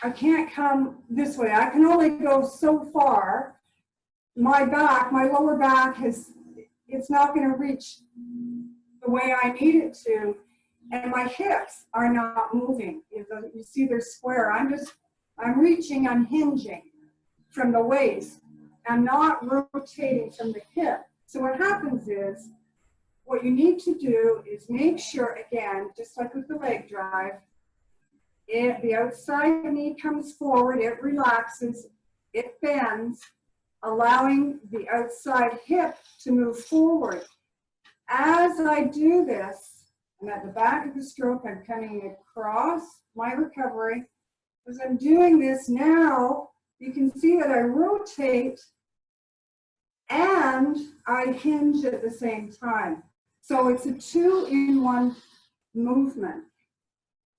I can't come this way. I can only go so far. My lower back it's not going to reach the way I need it to. And my hips are not moving. You see they're square. I'm reaching, I'm hinging from the waist. I'm not rotating from the hip. So what happens is, what you need to do is make sure, again, just like with the leg drive, the outside knee comes forward, it relaxes, it bends, allowing the outside hip to move forward. As I do this, I'm at the back of the stroke, I'm coming across my recovery. As I'm doing this now, you can see that I rotate and I hinge at the same time. So it's a 2-in-1 movement.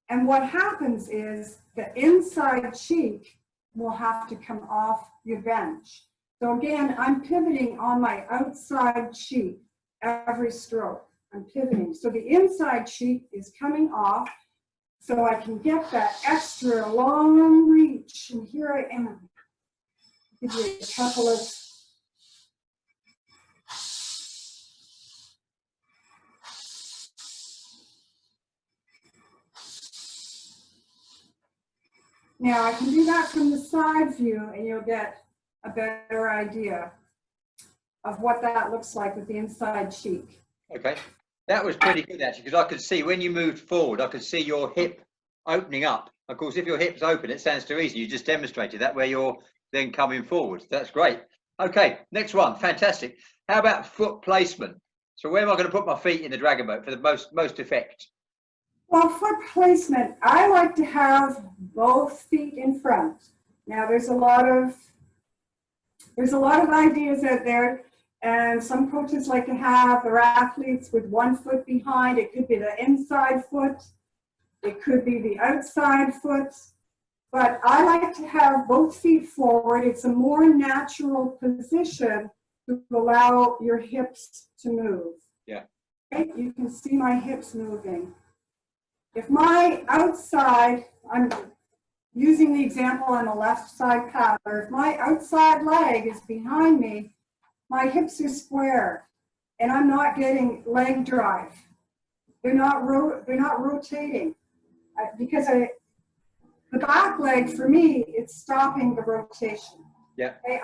And what happens is the inside cheek will have to come off your bench. So again, I'm pivoting on my outside cheek every stroke. I'm pivoting. So the inside cheek is coming off so I can get that extra long reach. And here I am. I'll give you a couple of Now I can do that from the side view and you'll get a better idea of what that looks like with the inside cheek. Okay, that was pretty good actually, because I could see when you moved forward, I could see your hip opening up. Of course, if your hip's open, it sounds too easy. You just demonstrated that where you're then coming forward. That's great. Okay, next one, fantastic. How about foot placement? So where am I going to put my feet in the dragon boat for the most effect? Well, foot placement, I like to have both feet in front. Now there's a lot of ideas out there, and some coaches like to have their athletes with one foot behind. It could be the inside foot, it could be the outside foot, but I like to have both feet forward. It's a more natural position to allow your hips to move. Yeah. Okay? You can see my hips moving. If my outside, I'm using the example on the left side paddler, if my outside leg is behind me, my hips are square and I'm not getting leg drive. They're not rotating because the back leg for me, it's stopping the rotation. Yeah. Okay?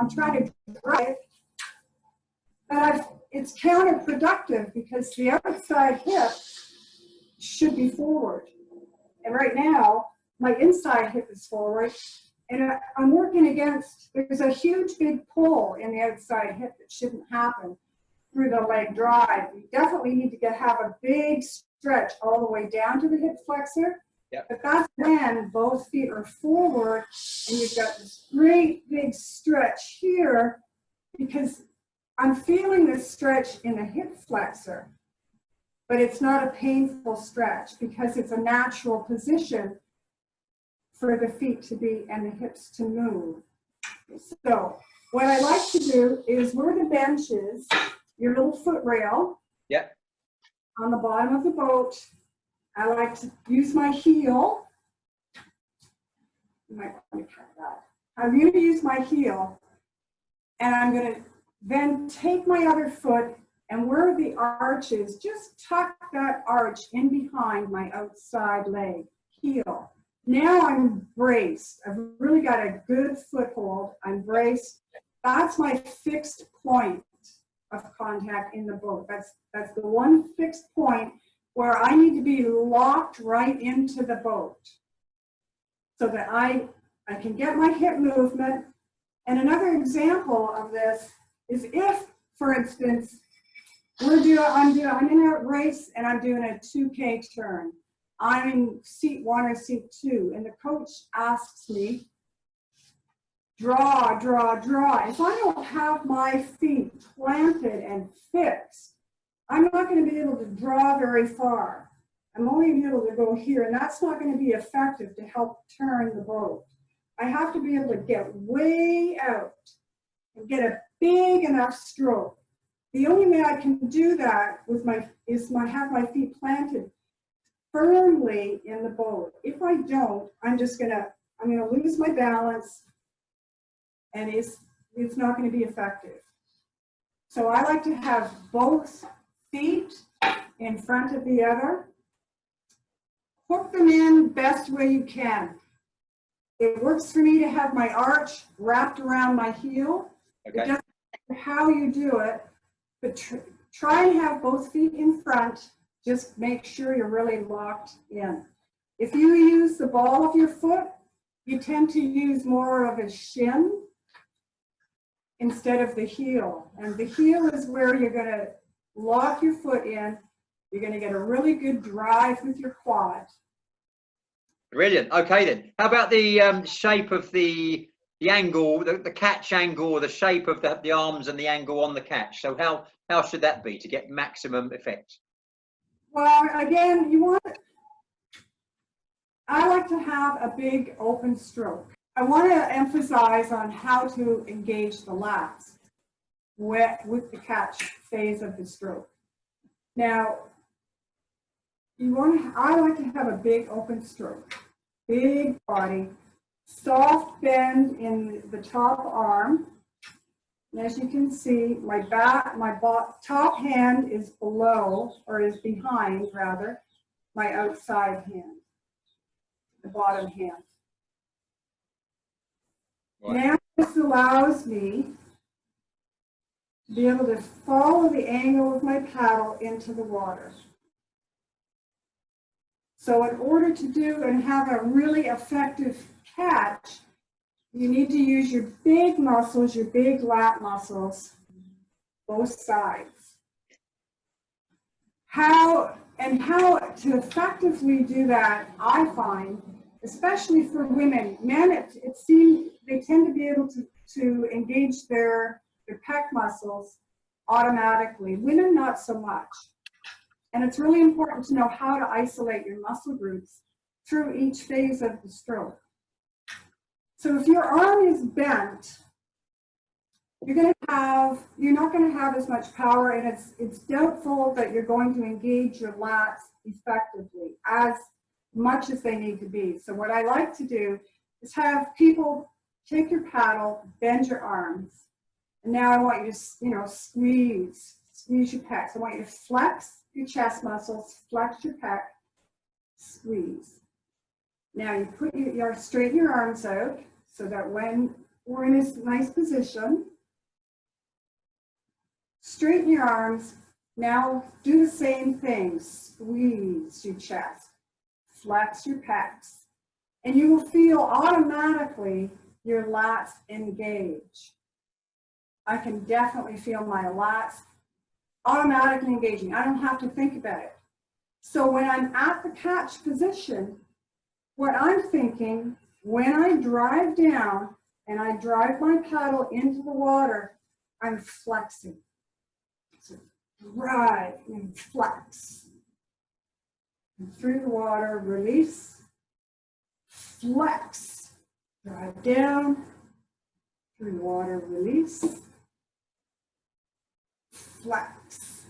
I'm trying to drive, but it's counterproductive because the outside hip should be forward. And right now, my inside hip is forward, and I'm working against, there's a huge big pull in the outside hip that shouldn't happen through the leg drive. You definitely need to have a big stretch all the way down to the hip flexor. Yep. But that's when both feet are forward, and you've got this great big stretch here, because I'm feeling this stretch in the hip flexor. But it's not a painful stretch because it's a natural position for the feet to be and the hips to move. So what I like to do is where the bench is, your little foot rail. Yeah. On the bottom of the boat, I like to use my heel. You might want to cut that. I'm going to use my heel, and I'm going to then take my other foot, and where the arch is, just tuck that arch in behind my outside leg, heel. Now I'm braced. I've really got a good foothold. I'm braced. That's my fixed point of contact in the boat. That's the one fixed point where I need to be locked right into the boat so that I can get my hip movement. And another example of this is if, for instance, I'm in a race and I'm doing a 2K turn. I'm in seat 1 or seat 2, and the coach asks me, draw, draw, draw. If I don't have my feet planted and fixed, I'm not going to be able to draw very far. I'm only able to go here, and that's not going to be effective to help turn the boat. I have to be able to get way out and get a big enough stroke. The only way I can do that have my feet planted firmly in the boat. If I don't, I'm gonna lose my balance, and it's not going to be effective. So I like to have both feet in front of the other. Hook them in best way you can. It works for me to have my arch wrapped around my heel. Okay. It doesn't matter how you do it, but try and have both feet in front. Just make sure you're really locked in. If you use the ball of your foot, you tend to use more of a shin instead of the heel. And the heel is where you're going to lock your foot in. You're going to get a really good drive with your quad. Brilliant. Okay then. How about the shape of the angle, the catch angle, or the shape of the arms and the angle on the catch? So how should that be to get maximum effect? Well, again, I like to have a big open stroke. I want to emphasize on how to engage the lats with the catch phase of the stroke. Now, I like to have a big open stroke, big body, soft bend in the top arm. And as you can see, my top hand is below, or is behind rather, my outside hand, the bottom hand. Right. Now this allows me to be able to follow the angle of my paddle into the water. So in order to do and have a really effective catch, you need to use your big muscles, your big lat muscles, both sides. How to effectively do that, I find, especially for women, men, it seems they tend to be able to engage their pec muscles automatically. Women, not so much. And it's really important to know how to isolate your muscle groups through each phase of the stroke. So if your arm is bent, you're not going to have as much power, and it's doubtful that you're going to engage your lats effectively as much as they need to be. So what I like to do is have people take your paddle, bend your arms, and now I want you to, squeeze your pecs. I want you to flex your chest muscles, flex your pec, squeeze. Now you straighten your arms out so that when we're in this nice position, straighten your arms. Now do the same thing. Squeeze your chest, flex your pecs, and you will feel automatically your lats engage. I can definitely feel my lats automatically engaging. I don't have to think about it. So when I'm at the catch position, what I'm thinking, when I drive down and I drive my paddle into the water, I'm flexing. So drive and flex. And through the water, release, flex, drive down, through the water, release, flex.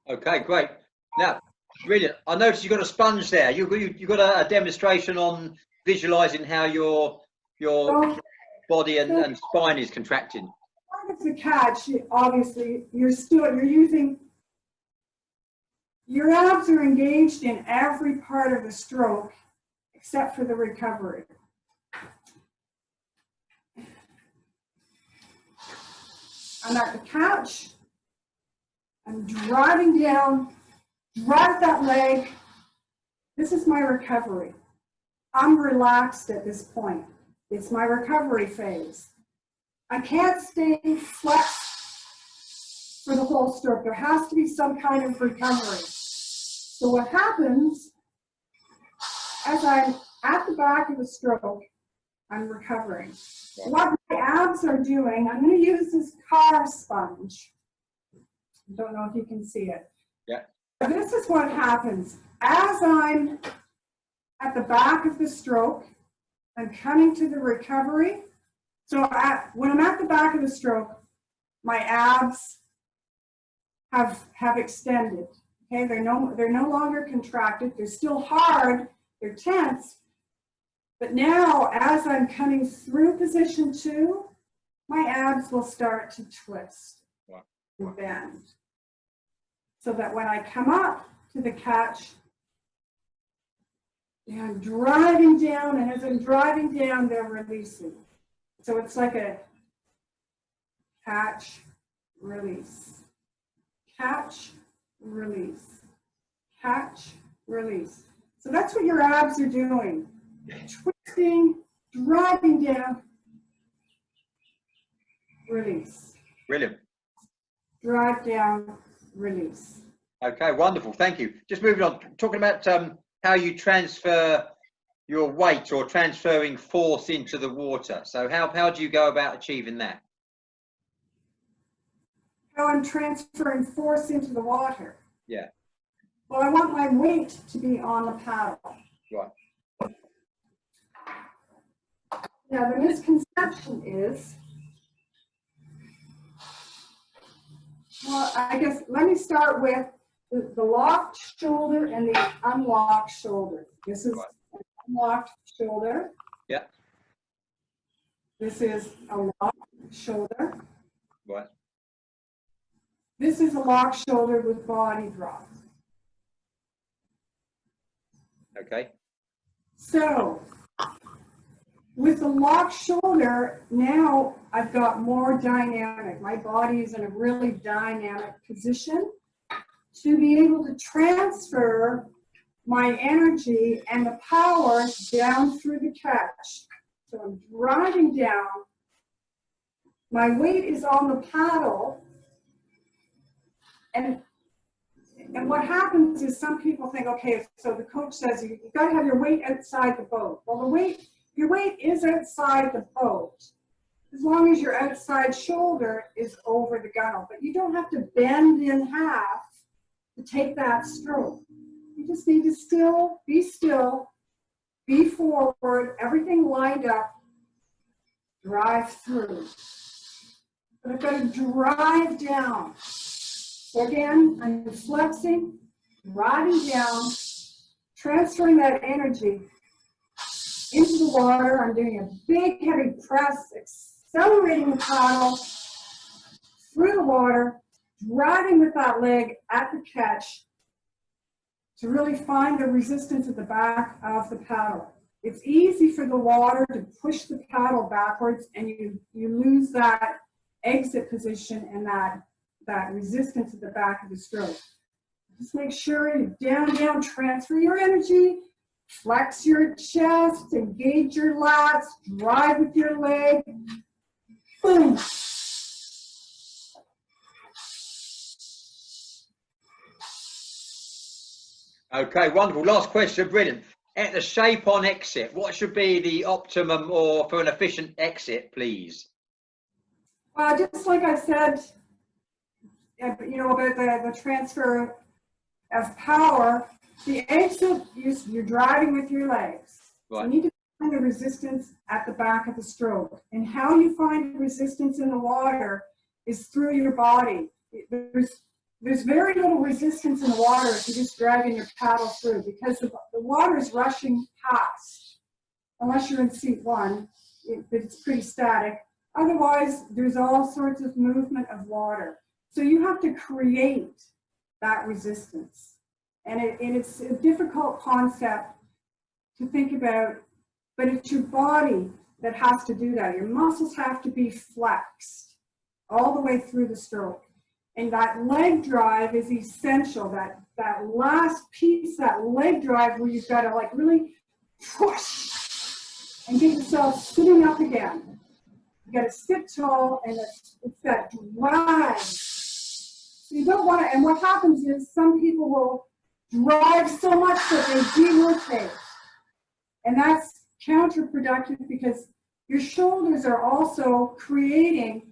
Okay, great. Now, brilliant. I noticed you got a sponge there. You got a demonstration on visualizing how your body and spine is contracting. Part of the catch, obviously, your abs are engaged in every part of the stroke except for the recovery. I'm at the catch. I'm driving down, drive that leg. This is my recovery. I'm relaxed at this point. It's my recovery phase. I can't stay flexed for the whole stroke. There has to be some kind of recovery. So what happens, as I'm at the back of the stroke, I'm recovering. What my abs are doing, I'm going to use this car sponge. I don't know if you can see it. Yeah. This is what happens. As I'm at the back of the stroke, I'm coming to the recovery. So when I'm at the back of the stroke, my abs have extended. Okay, they're no longer contracted. They're still hard. They're tense. But now, as I'm coming through position 2, my abs will start to twist and bend. So that when I come up to the catch, I'm driving down, and as I'm driving down, they're releasing. So it's like a catch, release, catch, release, catch, release. So that's what your abs are doing. Twisting, driving down, release. Brilliant. Drive down, release. Okay, wonderful. Thank you. Just moving on, talking about how you transfer your weight or transferring force into the water. So how do you go about achieving that? How I'm transferring force into the water. Yeah. Well, I want my weight to be on the paddle. Right. Now, the misconception is, well, I guess let me start with the locked shoulder and the unlocked shoulder. This is an unlocked shoulder. Yeah. This is a locked shoulder. Right. This is a locked shoulder with body drop. Okay. So, With the locked shoulder, now I've got more dynamic. My body is in a really dynamic position to be able to transfer my energy and the power down through the catch. So I'm driving down. My weight is on the paddle. And what happens is some people think, okay, so the coach says you've got to have your weight outside the boat. Well, your weight is outside the boat as long as your outside shoulder is over the gunnel. But you don't have to bend in half to take that stroke. You just need to be forward, everything lined up, drive through. But I've got to drive down. So again, I'm flexing, driving down, transferring that energy into the water. I'm doing a big heavy press, accelerating the paddle through the water, driving with that leg at the catch to really find the resistance at the back of the paddle. It's easy for the water to push the paddle backwards, and you lose that exit position and that resistance at the back of the stroke. Just make sure you down, transfer your energy, flex your chest, engage your lats, drive with your leg. Boom. Okay, wonderful. Last question, brilliant. At the shape on exit, what should be the optimum or for an efficient exit, please? Well, just like I said, about the transfer of power, the exit, you're driving with your legs. Right. So you need to find the resistance at the back of the stroke. And how you find resistance in the water is through your body. There's very little resistance in the water if you're just dragging your paddle through, because the water is rushing past. Unless you're in seat one, it's pretty static. Otherwise, there's all sorts of movement of water. So you have to create that resistance. And it's a difficult concept to think about, but it's your body that has to do that. Your muscles have to be flexed all the way through the stroke. And that leg drive is essential, that last piece, that leg drive where you've got to like really push and get yourself sitting up again. You got to sit tall, and it's that drive. So you don't want to, and what happens is some people will drive so much that they derotate. And that's counterproductive because your shoulders are also creating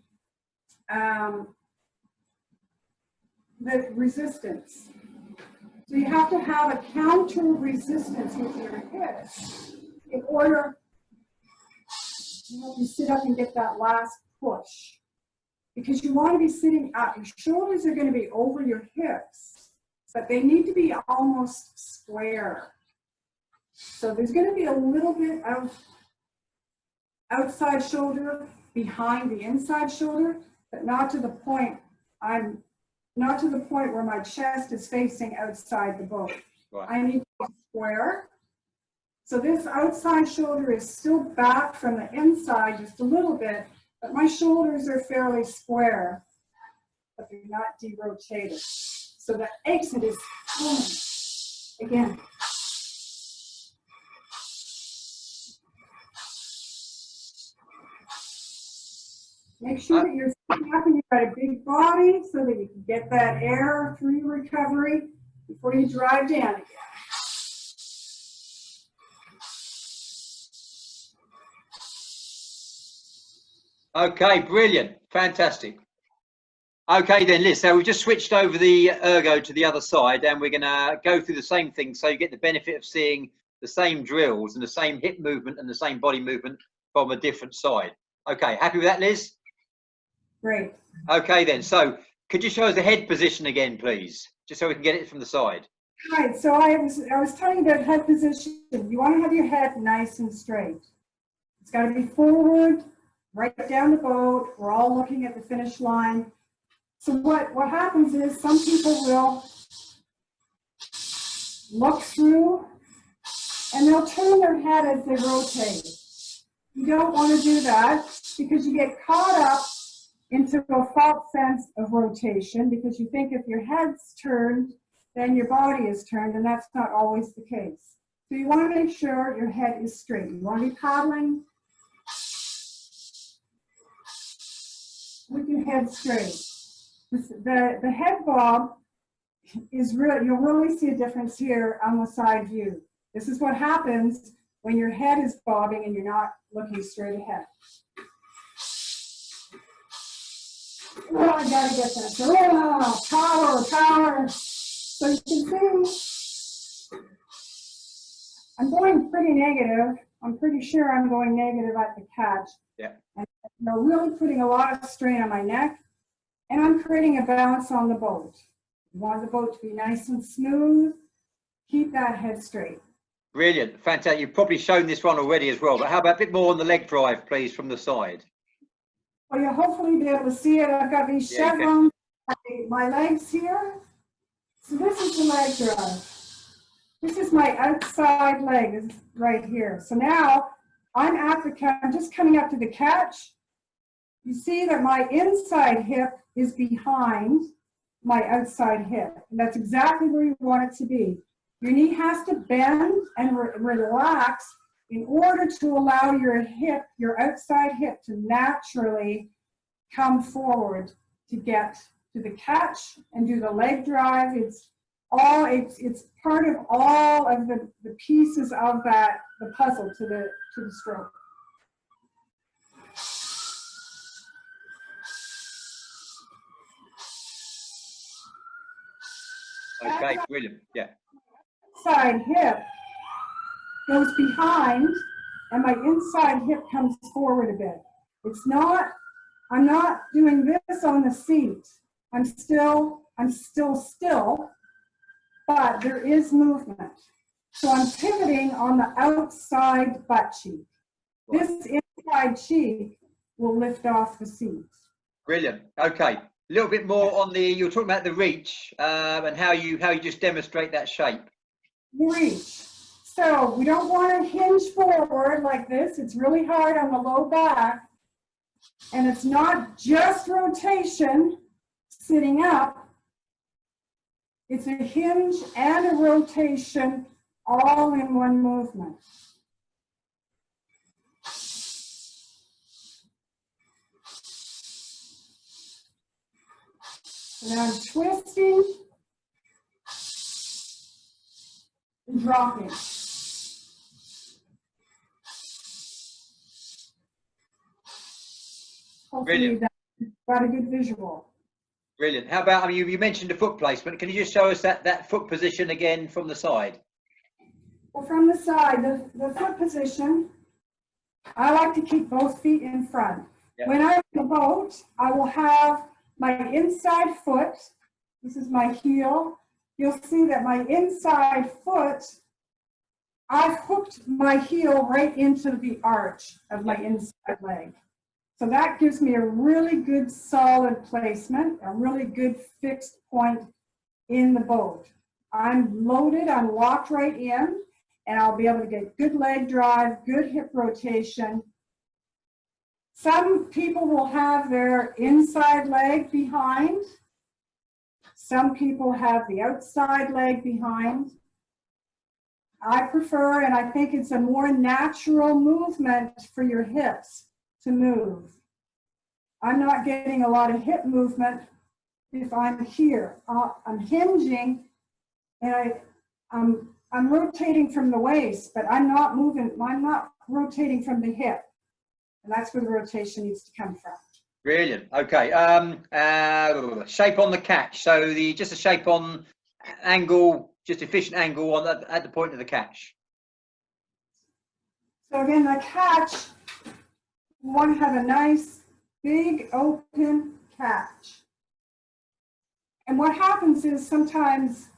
the resistance. So you have to have a counter resistance with your hips in order to help you sit up and get that last push. Because you want to be sitting up. Your shoulders are going to be over your hips, but they need to be almost square. So there's going to be a little bit of outside shoulder behind the inside shoulder, but not to the point where my chest is facing outside the boat. Right. I need to be square. So this outside shoulder is still back from the inside just a little bit, but my shoulders are fairly square, but they're not derotated. So the exit is boom. Again. Make sure that you're sitting up and you've got a big body so that you can get that air through your recovery before you drive down again. Okay, brilliant. Fantastic. Okay then, Liz, so we've just switched over the ergo to the other side, and we're going to go through the same thing so you get the benefit of seeing the same drills and the same hip movement and the same body movement from a different side. Okay, happy with that, Liz? Great. Okay then, so could you show us the head position again, please, just so we can get it from the side? Right, so I was telling you about head position. You want to have your head nice and straight. It's got to be forward, right down the boat. We're all looking at the finish line. So what happens is some people will look through and they'll turn their head as they rotate. You don't want to do that because you get caught up into a false sense of rotation because you think if your head's turned, then your body is turned, and that's not always the case. So you want to make sure your head is straight. You want to be paddling with your head straight. The head bob is real. You'll really see a difference here on the side view. This is what happens when your head is bobbing and you're not looking straight ahead. Oh, I gotta get this. Oh, power, power. So you can see, I'm going pretty negative. I'm pretty sure I'm going negative at the catch. Yeah. And I'm really putting a lot of strain on my neck, and I'm creating a balance on the boat. You want the boat to be nice and smooth. Keep that head straight. Brilliant, fantastic. You've probably shown this one already as well, but how about a bit more on the leg drive, please, from the side? Well, you'll hopefully be able to see it. I've got these chevrons, my legs here. So this is the leg drive. This is my outside leg right here. So now I'm at the catch. I'm just coming up to the catch. You see that my inside hip is behind my outside hip. And that's exactly where you want it to be. Your knee has to bend and relax in order to allow your hip, your outside hip, to naturally come forward to get to the catch and do the leg drive. It's part of all of the pieces of that, the puzzle to the stroke. Okay, brilliant, yeah. Side hip goes behind and my inside hip comes forward a bit. I'm not doing this on the seat. I'm still, but there is movement. So I'm pivoting on the outside butt cheek. Right. This inside cheek will lift off the seat. Brilliant, okay. A little bit more on you were talking about the reach and how you just demonstrate that shape. Reach. So we don't want to hinge forward like this. It's really hard on the low back. And it's not just rotation, sitting up. It's a hinge and a rotation all in one movement. And I'm twisting and dropping. Hopefully you've got a good visual. Brilliant. How about, I mean, you mentioned the foot placement. Can you just show us that foot position again from the side? Well, from the side, the foot position, I like to keep both feet in front. Yep. When I'm in the boat, I will have my inside foot. This is my heel. You'll see that my inside foot, I've hooked my heel right into the arch of my inside leg. So that gives me a really good solid placement, a really good fixed point in the boat. I'm loaded, I'm locked right in, and I'll be able to get good leg drive, good hip rotation. Some people will have their inside leg behind. Some people have the outside leg behind. I prefer, and I think it's a more natural movement for your hips to move. I'm not getting a lot of hip movement if I'm here. I'm hinging, and I'm rotating from the waist, but I'm not moving. I'm not rotating from the hip, and that's where the rotation needs to come from. Brilliant. Okay. Shape on the catch. So just a shape on angle, just efficient angle on at the point of the catch. So again, the catch, we want to have a nice, big, open catch. And what happens is sometimes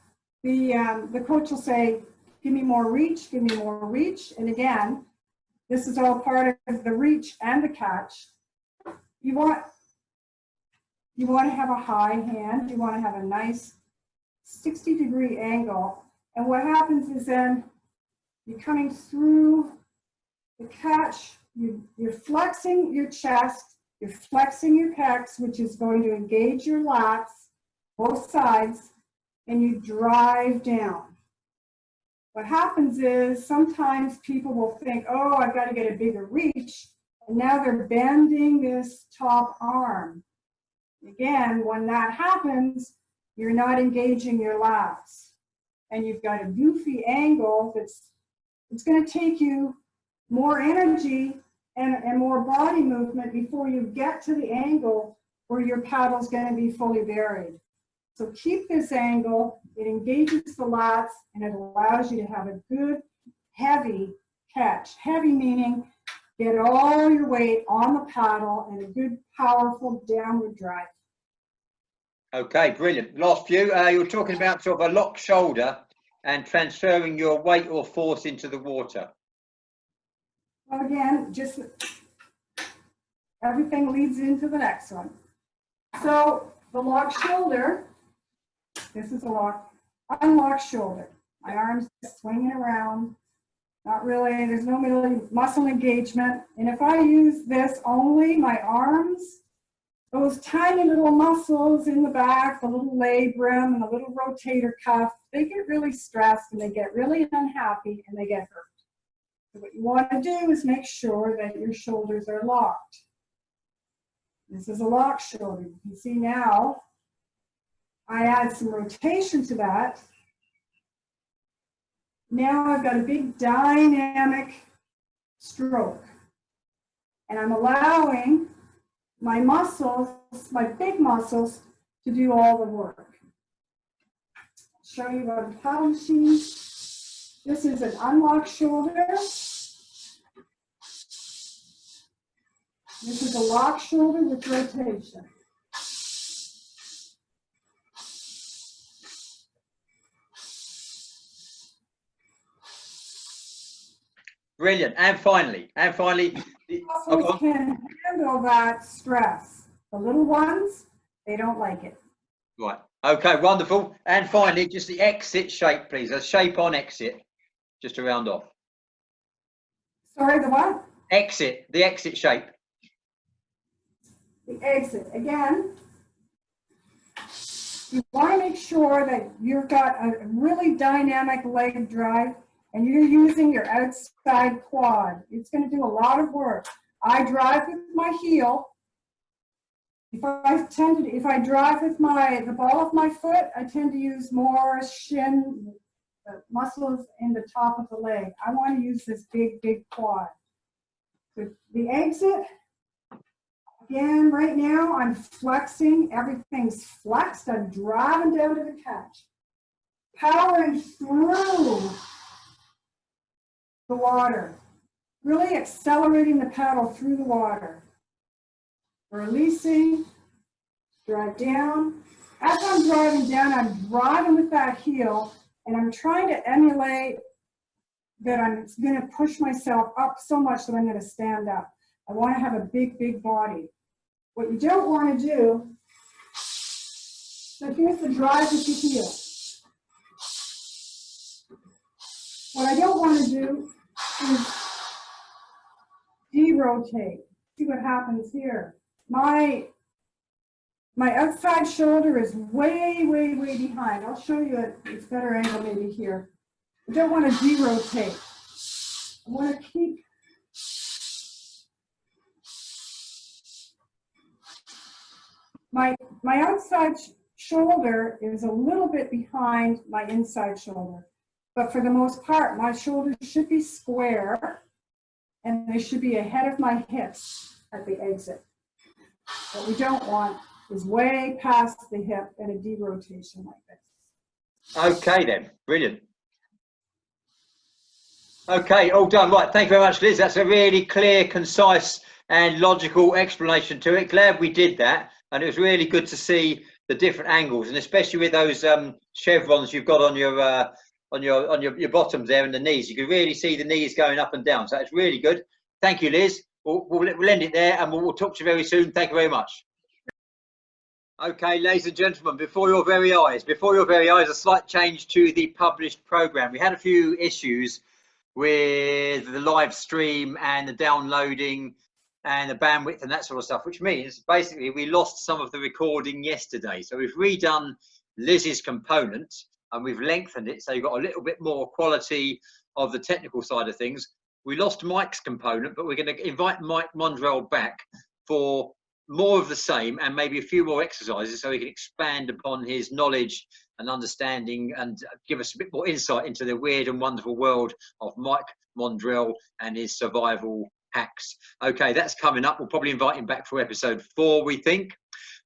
the coach will say, give me more reach, give me more reach. And again, this is all part of the reach and the catch. You want to have a high hand. You want to have a nice 60-degree angle. And what happens is then you're coming through the catch you're flexing your chest, you're flexing your pecs, which is going to engage your lats, both sides, and you drive down. What happens is sometimes people will think, oh, I've got to get a bigger reach, and now they're bending this top arm. Again, when that happens, you're not engaging your lats, and you've got a goofy angle it's going to take you more energy and more body movement before you get to the angle where your paddle's going to be fully buried. So keep this angle, it engages the lats, and it allows you to have a good, heavy catch. Heavy meaning get all your weight on the paddle and a good, powerful downward drive. Okay, brilliant. Last few, you were talking about sort of a locked shoulder and transferring your weight or force into the water. Well, again, just everything leads into the next one. So the locked shoulder, this is a unlocked shoulder. My arms swinging around, not really, there's no muscle engagement. And if I use this only, my arms, those tiny little muscles in the back, the little labrum and the little rotator cuff, they get really stressed and they get really unhappy and they get hurt. So what you want to do is make sure that your shoulders are locked. This is a locked shoulder. You can see now, I add some rotation to that. Now I've got a big dynamic stroke. And I'm allowing my muscles, my big muscles, to do all the work. I'll show you about the paddle machine. This is an unlocked shoulder. This is a locked shoulder with rotation. Brilliant. And finally, the muscles can handle that stress. The little ones, they don't like it. Right. Okay, wonderful. And finally, just the exit shape, please. A shape on exit, just to round off. Sorry, the what? Exit, the exit shape. The exit. Again, you want to make sure that you've got a really dynamic leg drive and you're using your outside quad. It's going to do a lot of work. I drive with my heel. If I drive with the ball of my foot, I tend to use more shin, muscles in the top of the leg. I want to use this big, big quad. So the exit, again, right now I'm flexing. Everything's flexed. I'm driving down to the catch. Powering through the water. Really accelerating the paddle through the water. Releasing, drive down. As I'm driving down, I'm driving with that heel, and I'm trying to emulate that I'm going to push myself up so much that I'm going to stand up. I want to have a big, big body. What you don't want to do, so here's the drive with the heel. What I don't want to do is de-rotate. See what happens here. My outside shoulder is way, way, way behind. I'll show you it's better angle maybe here. I don't want to de-rotate. I want to keep my outside shoulder is a little bit behind my inside shoulder. But for the most part, my shoulders should be square and they should be ahead of my hips at the exit. What we don't want is way past the hip and a de-rotation like this. Okay then, brilliant. Okay, all done. Right, thank you very much, Liz. That's a really clear, concise and logical explanation to it. Glad we did that. And it was really good to see the different angles, and especially with those chevrons you've got on your bottoms there and the knees. You can really see the knees going up and down. So it's really good. Thank you, Liz. We'll end it there, and we'll talk to you very soon. Thank you very much. Okay, ladies and gentlemen, before your very eyes, a slight change to the published program. We had a few issues with the live stream and the downloading and the bandwidth and that sort of stuff, which means basically we lost some of the recording yesterday. So we've redone Liz's component and we've lengthened it, so you've got a little bit more quality of the technical side of things. We lost Mike's component, but we're going to invite Mike Mondrell back for more of the same and maybe a few more exercises so he can expand upon his knowledge and understanding and give us a bit more insight into the weird and wonderful world of Mike Mondrell and his survival hacks. Okay, that's coming up. We'll probably invite him back for episode 4, we think.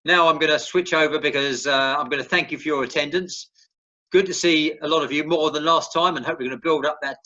Now I'm going to switch over because I'm going to thank you for your attendance. Good to see a lot of you, more than last time, and hope we're going to build up that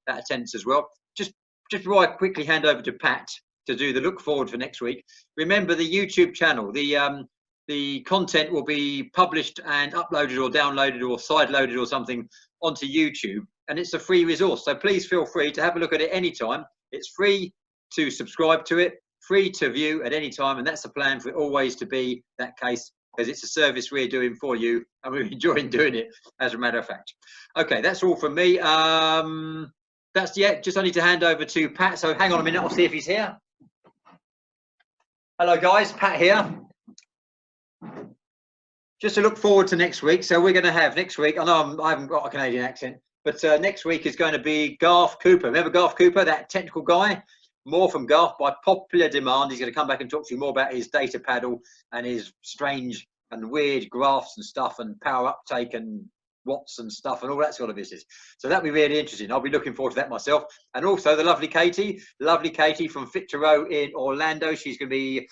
that attendance as well. Just before I quickly hand over to Pat to do the look forward for next week, remember the YouTube channel. The content will be published and uploaded or downloaded or sideloaded or something onto YouTube, and it's a free resource. So please feel free to have a look at it anytime. It's free to subscribe to it, free to view at any time, and that's the plan for it always to be that case, because it's a service we're doing for you and we're enjoying doing it, as a matter of fact. Okay, that's all from me. That's just I need to hand over to Pat, so hang on a minute, I'll see if he's here. Hello guys, Pat here. Just to look forward to next week. So we're going to have next week, I know I haven't got a Canadian accent, but next week is going to be Garth Cooper. Remember Garth Cooper, that technical guy? More from Garth by popular demand. He's going to come back and talk to you more about his data paddle and his strange and weird graphs and stuff and power uptake and watts and stuff and all that sort of business. So that'll be really interesting. I'll be looking forward to that myself. And also the lovely Katie from Fit to Row in Orlando. She's going to be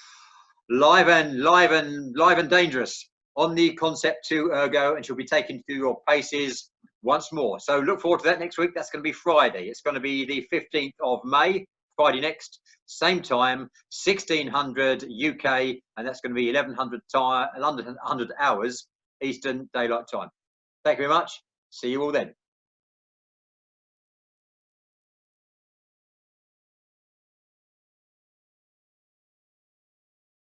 live and dangerous on the Concept 2 Ergo, and she'll be taking through your paces once more. So look forward to that next week. That's going to be Friday. It's going to be the 15th of May, Friday next, same time, 1600 UK, and that's going to be 1100 hours Eastern Daylight Time. Thank you very much. See you all then.